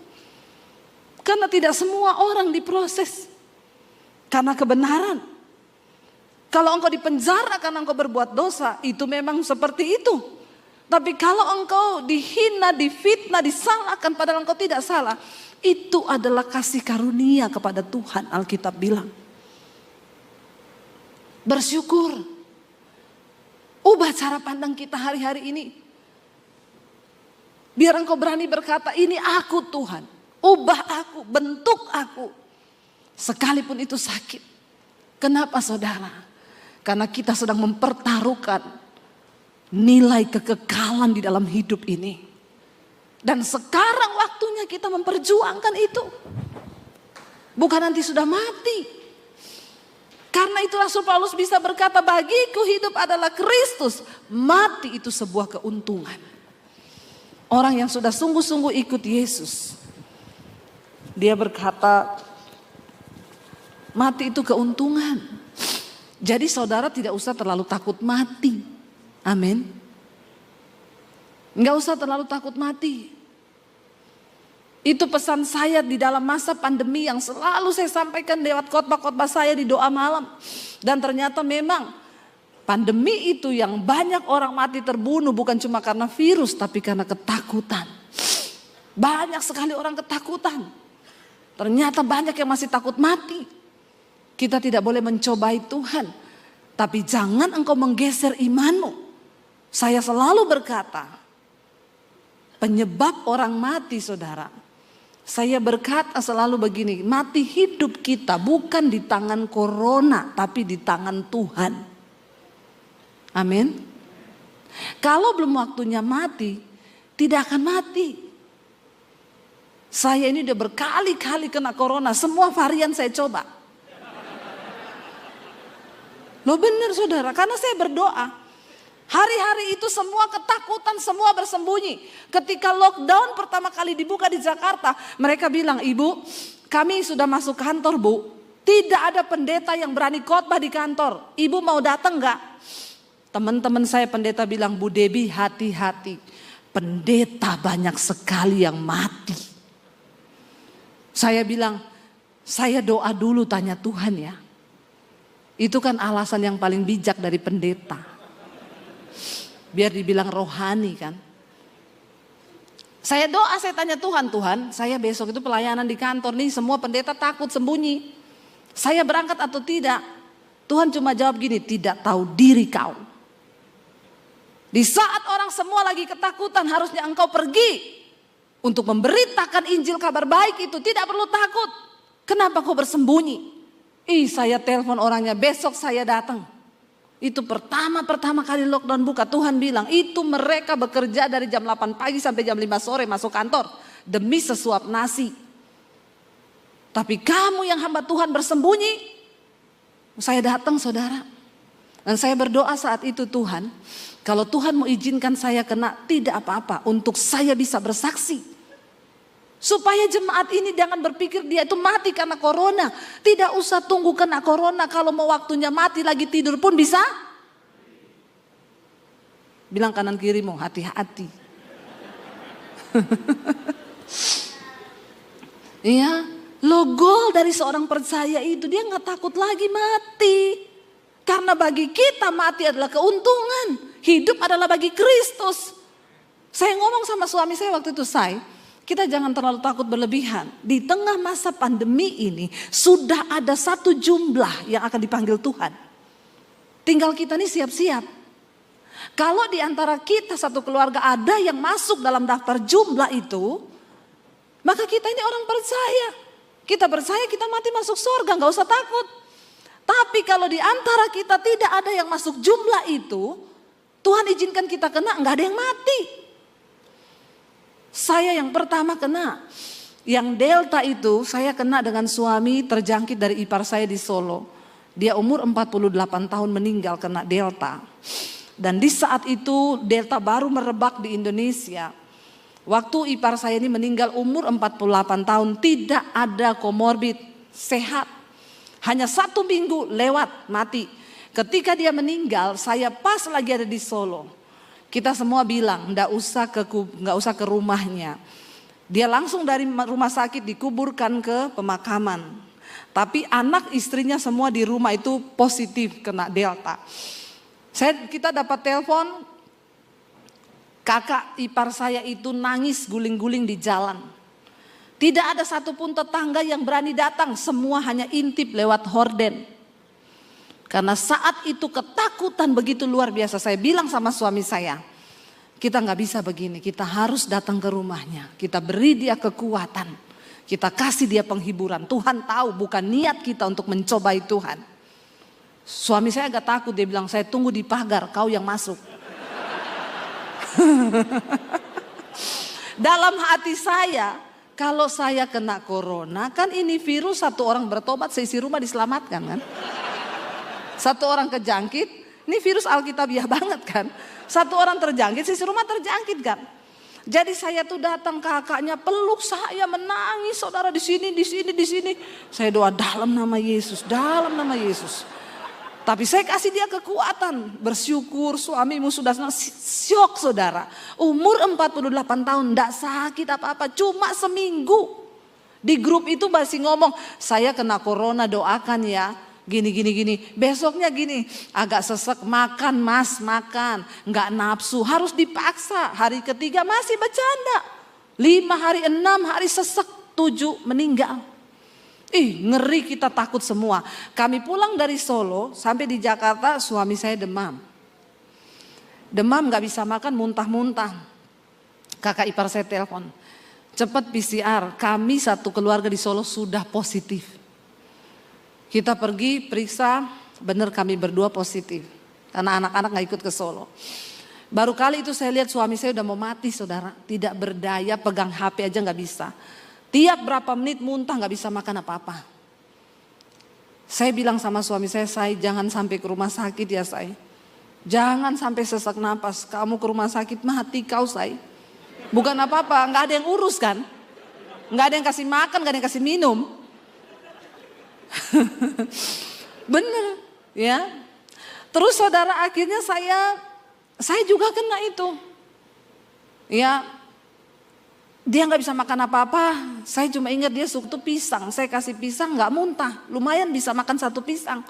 Karena tidak semua orang diproses karena kebenaran. Kalau engkau dipenjara karena engkau berbuat dosa, itu memang seperti itu. Tapi kalau engkau dihina, difitnah, disalahkan padahal engkau tidak salah, itu adalah kasih karunia kepada Tuhan, Alkitab bilang. Bersyukur. Ubah cara pandang kita hari-hari ini. Biar engkau berani berkata, ini aku Tuhan. Ubah aku, bentuk aku. Sekalipun itu sakit. Kenapa saudara? Karena kita sedang mempertaruhkan nilai kekekalan di dalam hidup ini. Dan sekarang waktunya kita memperjuangkan itu. Bukan nanti sudah mati. Karena itu Rasul Paulus bisa berkata, bagiku hidup adalah Kristus. Mati itu sebuah keuntungan. Orang yang sudah sungguh-sungguh ikut Yesus, dia berkata, mati itu keuntungan. Jadi saudara tidak usah terlalu takut mati. Amin. Enggak usah terlalu takut mati. Itu pesan saya di dalam masa pandemi yang selalu saya sampaikan lewat khotbah-khotbah saya di doa malam. Dan ternyata memang pandemi itu yang banyak orang mati terbunuh bukan cuma karena virus tapi karena ketakutan. Banyak sekali orang ketakutan. Ternyata banyak yang masih takut mati. Kita tidak boleh mencobai Tuhan. Tapi jangan engkau menggeser imanmu. Saya selalu berkata, penyebab orang mati saudara. Saya berkata selalu begini, mati hidup kita bukan di tangan corona, tapi di tangan Tuhan. Amin. Kalau belum waktunya mati, tidak akan mati. Saya ini udah berkali-kali kena corona, semua varian saya coba. Loh benar saudara, karena saya berdoa. Hari-hari itu semua ketakutan, semua bersembunyi. Ketika lockdown pertama kali dibuka di Jakarta, mereka bilang, Ibu, kami sudah masuk kantor Bu. Tidak ada pendeta yang berani khotbah di kantor. Ibu mau datang gak? Teman-teman saya pendeta bilang, Bu Debbie hati-hati. Pendeta banyak sekali yang mati. Saya bilang, saya doa dulu tanya Tuhan ya. Itu kan alasan yang paling bijak dari pendeta. biar dibilang rohani kan. Saya doa, saya tanya Tuhan, Tuhan saya besok itu pelayanan di kantor nih, semua pendeta takut sembunyi. Saya berangkat atau tidak? Tuhan cuma jawab gini, tidak tahu diri kau. Di saat orang semua lagi ketakutan, harusnya engkau pergi untuk memberitakan Injil kabar baik itu, tidak perlu takut. Kenapa kau bersembunyi? Saya telepon orangnya, besok saya datang. Itu pertama kali lockdown buka, Tuhan bilang itu mereka bekerja dari jam 8 pagi sampai jam 5 sore masuk kantor demi sesuap nasi. Tapi kamu yang hamba Tuhan bersembunyi. Saya datang saudara. Dan saya berdoa saat itu, Tuhan, kalau Tuhan mau izinkan saya kena, tidak apa-apa, untuk saya bisa bersaksi. Supaya jemaat ini jangan berpikir dia itu mati karena corona. Tidak usah tunggu kena corona, kalau mau waktunya mati lagi tidur pun bisa. Bilang kanan kirimu, hati-hati. Iya, goal dari seorang percaya itu, dia gak takut lagi mati. Karena bagi kita mati adalah keuntungan, hidup adalah bagi Kristus. Saya ngomong sama suami saya waktu itu, kita jangan terlalu takut berlebihan. Di tengah masa pandemi ini sudah ada satu jumlah yang akan dipanggil Tuhan. Tinggal kita nih siap-siap. Kalau di antara kita satu keluarga ada yang masuk dalam daftar jumlah itu, maka kita ini orang percaya. Kita percaya kita mati masuk surga, gak usah takut. Tapi kalau di antara kita tidak ada yang masuk jumlah itu, Tuhan izinkan kita kena, gak ada yang mati. Saya yang pertama kena, yang delta itu saya kena dengan suami terjangkit dari ipar saya di Solo. Dia umur 48 tahun meninggal kena delta. Dan di saat itu delta baru merebak di Indonesia. Waktu ipar saya ini meninggal umur 48 tahun, tidak ada komorbid, sehat. Hanya 1 minggu lewat mati. Ketika dia meninggal, saya pas lagi ada di Solo. Kita semua bilang nggak usah ke rumahnya. Dia langsung dari rumah sakit dikuburkan ke pemakaman. Tapi anak istrinya semua di rumah itu positif kena delta. Kita dapat telepon, kakak ipar saya itu nangis guling-guling di jalan. Tidak ada satupun tetangga yang berani datang, semua hanya intip lewat horden. Karena saat itu ketakutan begitu luar biasa. Saya bilang sama suami saya, kita gak bisa begini, kita harus datang ke rumahnya. Kita beri dia kekuatan, kita kasih dia penghiburan. Tuhan tahu bukan niat kita untuk mencobai Tuhan. Suami saya agak takut, dia bilang saya tunggu di pagar, kau yang masuk. Dalam hati saya, kalau saya kena corona, kan ini virus, satu orang bertobat, seisi rumah diselamatkan kan. Satu orang kejangkit, ini virus alkitabiah banget kan. Satu orang terjangkit, seisi rumah terjangkit kan. Jadi saya tuh datang, kakaknya peluk saya, menangis, saudara di sini. Saya doa dalam nama Yesus, dalam nama Yesus. Tapi saya kasih dia kekuatan, bersyukur suamimu sudah syok saudara. Umur 48 tahun, enggak sakit apa-apa, cuma seminggu. Di grup itu masih ngomong, saya kena corona doakan ya. Gini. Besoknya gini, agak sesek, makan mas, makan. Nggak nafsu, harus dipaksa. Hari ketiga masih bercanda. 5 hari, 6 hari sesek, 7 meninggal. Ngeri, kita takut semua. Kami pulang dari Solo, sampai di Jakarta suami saya demam. Demam gak bisa makan, muntah-muntah. Kakak ipar saya telepon, cepat PCR, kami satu keluarga di Solo sudah positif. Kita pergi periksa, benar kami berdua positif. Karena anak-anak gak ikut ke Solo. Baru kali itu saya lihat suami saya udah mau mati saudara. Tidak berdaya, pegang HP aja gak bisa. Tiap berapa menit muntah gak bisa makan apa-apa. Saya bilang sama suami saya jangan sampai ke rumah sakit ya saya. Jangan sampai sesak napas, kamu ke rumah sakit mati kau say. Bukan apa-apa, gak ada yang urus kan. Gak ada yang kasih makan, gak ada yang kasih minum. Bener ya. Terus saudara akhirnya saya juga kena itu. Ya, dia nggak bisa makan apa-apa. Saya cuma ingat dia suka tuh pisang. Saya kasih pisang nggak muntah, lumayan bisa makan 1 pisang.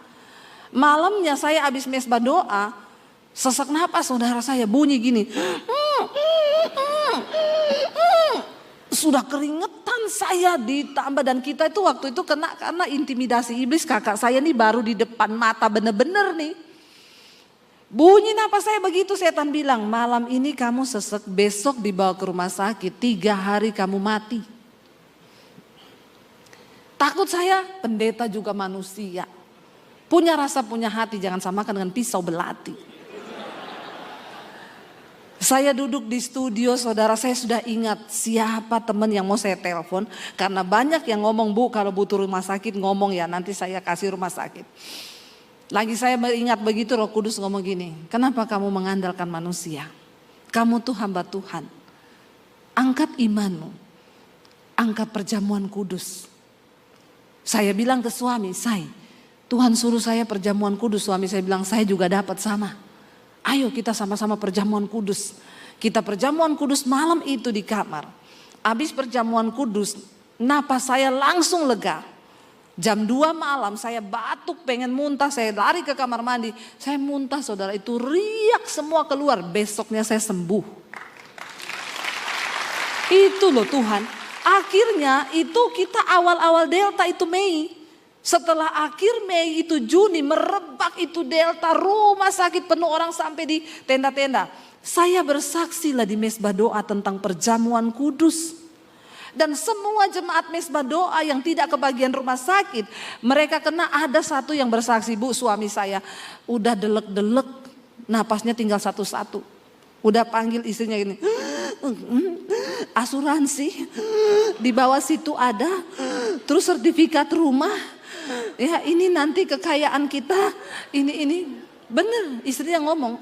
Malamnya saya habis mesbah doa, Sesak napas saudara saya bunyi gini. Sudah keringetan saya ditambah, dan kita itu waktu itu kena karena intimidasi iblis. Kakak saya nih baru di depan mata bener-bener nih. Bunyi napas saya begitu, setan bilang malam ini kamu sesek, besok dibawa ke rumah sakit, 3 hari kamu mati. Takut saya, pendeta juga manusia. Punya rasa, punya hati, jangan samakan dengan pisau belati. Saya duduk di studio, saudara, saya sudah ingat siapa teman yang mau saya telepon. Karena banyak yang ngomong, Bu kalau butuh rumah sakit ngomong ya, nanti saya kasih rumah sakit. Lagi saya ingat begitu, Roh Kudus ngomong gini, kenapa kamu mengandalkan manusia? Kamu tuh hamba Tuhan. Angkat imanmu, angkat perjamuan kudus. Saya bilang ke suami, Tuhan suruh saya perjamuan kudus. Suami saya bilang, saya juga dapat sama. Ayo kita sama-sama perjamuan kudus. Kita perjamuan kudus malam itu di kamar. Habis perjamuan kudus, napas saya langsung lega. Jam 2 malam saya batuk, pengen muntah, saya lari ke kamar mandi. Saya muntah saudara, itu riak semua keluar. Besoknya saya sembuh. Itu loh Tuhan. Akhirnya itu kita awal-awal Delta itu Mei. Setelah akhir Mei itu Juni merebak itu Delta, rumah sakit penuh orang sampai di tenda-tenda. Saya bersaksi lah di mesbah doa tentang perjamuan kudus. Dan semua jemaat mesbah doa yang tidak kebagian rumah sakit, mereka kena. Ada satu yang bersaksi, Bu suami saya udah delek-delek, napasnya tinggal satu-satu. Udah panggil istrinya gini, asuransi di bawah situ ada, terus sertifikat rumah. Ya ini nanti kekayaan kita, ini bener istrinya ngomong,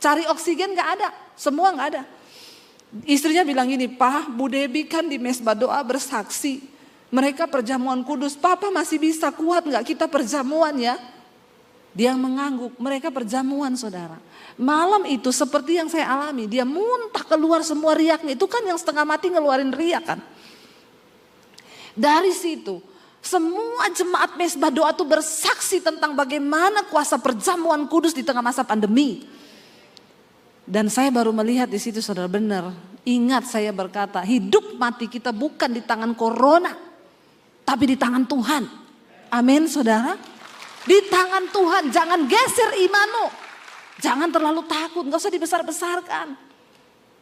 cari oksigen gak ada, semua gak ada. Istrinya bilang gini, Pak, Bu Debi kan di mesbah doa bersaksi, mereka perjamuan kudus, Papa masih bisa kuat gak kita perjamuan ya? Dia mengangguk, mereka perjamuan saudara. Malam itu seperti yang saya alami, dia muntah keluar semua riaknya, itu kan yang setengah mati ngeluarin riak kan. Dari situ semua jemaat mesbah doa itu bersaksi tentang bagaimana kuasa perjamuan kudus di tengah masa pandemi. Dan saya baru melihat di situ saudara, benar. Ingat saya berkata, hidup mati kita bukan di tangan corona, tapi di tangan Tuhan. Amin saudara. Di tangan Tuhan, jangan geser imanmu. Jangan terlalu takut, gak usah dibesar-besarkan.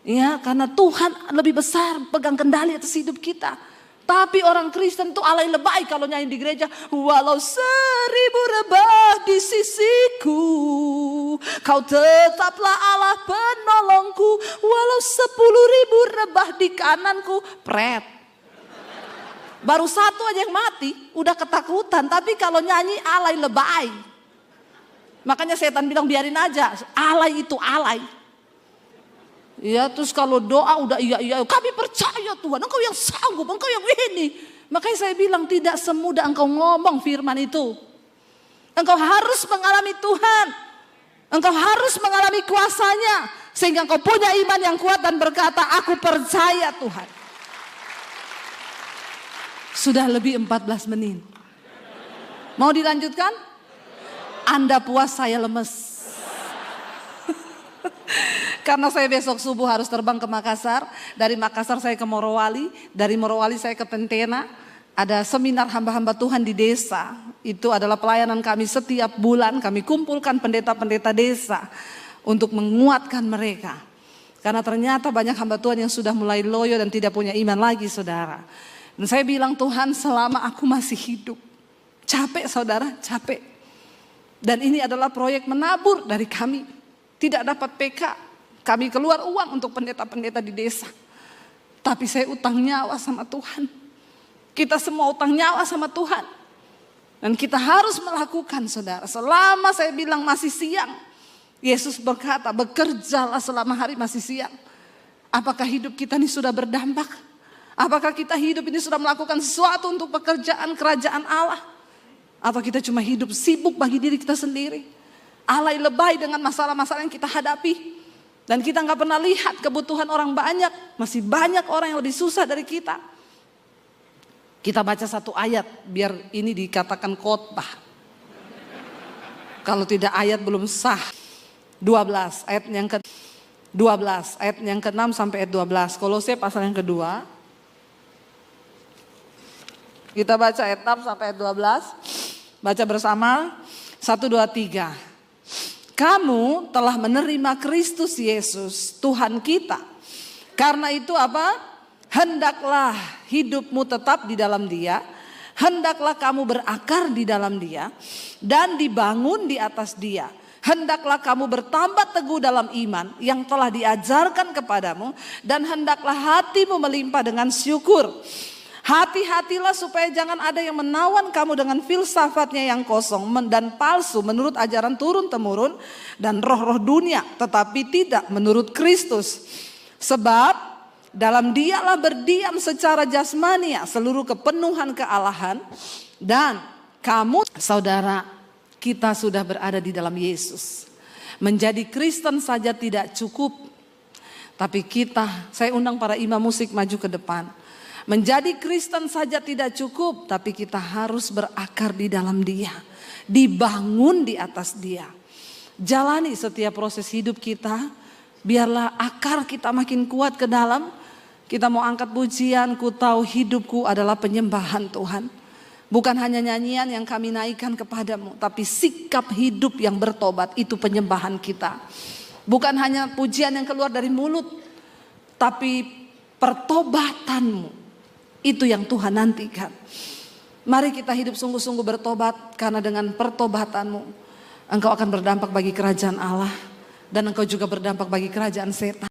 Ya, karena Tuhan lebih besar pegang kendali atas hidup kita. Tapi orang Kristen itu alay lebay kalau nyanyi di gereja. Walau 1000 rebah di sisiku, kau tetaplah Allah penolongku. Walau 10.000 rebah di kananku. Pret. Baru satu aja yang mati, udah ketakutan. Tapi kalau nyanyi alay lebay. Makanya setan bilang biarin aja, alay itu alay. Ya terus kalau doa udah iya, kami percaya Tuhan, engkau yang sanggup, engkau yang ini. Makanya saya bilang tidak semudah engkau ngomong firman itu. Engkau harus mengalami Tuhan. Engkau harus mengalami kuasanya. Sehingga engkau punya iman yang kuat dan berkata, aku percaya Tuhan. Sudah lebih 14 menit. Mau dilanjutkan? Anda puas, saya lemes. Karena saya besok subuh harus terbang ke Makassar. Dari Makassar saya ke Morowali. Dari Morowali saya ke Tentena. Ada seminar hamba-hamba Tuhan di desa. Itu adalah pelayanan kami setiap bulan. Kami kumpulkan pendeta-pendeta desa untuk menguatkan mereka. Karena ternyata banyak hamba Tuhan yang sudah mulai loyo dan tidak punya iman lagi saudara. Dan saya bilang, Tuhan selama aku masih hidup. Capek saudara, capek. Dan ini adalah proyek menabur dari kami. Tidak dapat PK. Kami keluar uang untuk pendeta-pendeta di desa. Tapi saya utang nyawa sama Tuhan. Kita semua utang nyawa sama Tuhan. Dan kita harus melakukan saudara. Selama saya bilang masih siang. Yesus berkata, bekerjalah selama hari masih siang. Apakah hidup kita ini sudah berdampak? Apakah kita hidup ini sudah melakukan sesuatu untuk pekerjaan kerajaan Allah? Atau kita cuma hidup sibuk bagi diri kita sendiri? Alay lebay dengan masalah-masalah yang kita hadapi. Dan kita gak pernah lihat kebutuhan orang banyak. Masih banyak orang yang lebih susah dari kita. Kita baca satu ayat biar ini dikatakan khotbah. Kalau tidak ayat belum sah. 12 ayat yang ke 12 ayat yang ke-6 sampai ayat 12. Kolose pasal yang kedua. Kita baca ayat 6 sampai ayat 12. Baca bersama. 1, 2, 3. Kamu telah menerima Kristus Yesus Tuhan kita. Karena itu apa? Hendaklah hidupmu tetap di dalam Dia. Hendaklah kamu berakar di dalam Dia dan dibangun di atas Dia. Hendaklah kamu bertambah teguh dalam iman yang telah diajarkan kepadamu, dan hendaklah hatimu melimpah dengan syukur. Hati-hatilah supaya jangan ada yang menawan kamu dengan filsafatnya yang kosong dan palsu menurut ajaran turun-temurun dan roh-roh dunia, tetapi tidak menurut Kristus. Sebab dalam Dialah berdiam secara jasmania seluruh kepenuhan kealahan, dan kamu saudara, kita sudah berada di dalam Yesus. Menjadi Kristen saja tidak cukup, tapi saya undang para imam musik maju ke depan. Menjadi Kristen saja tidak cukup, tapi kita harus berakar di dalam Dia, dibangun di atas Dia. Jalani setiap proses hidup kita, biarlah akar kita makin kuat ke dalam. Kita mau angkat pujian, ku tahu hidupku adalah penyembahan Tuhan. Bukan hanya nyanyian yang kami naikkan kepadamu, tapi sikap hidup yang bertobat, itu penyembahan kita. Bukan hanya pujian yang keluar dari mulut, tapi pertobatanmu, itu yang Tuhan nantikan. Mari kita hidup sungguh-sungguh bertobat, karena dengan pertobatanmu engkau akan berdampak bagi kerajaan Allah, dan engkau juga berdampak bagi kerajaan setan.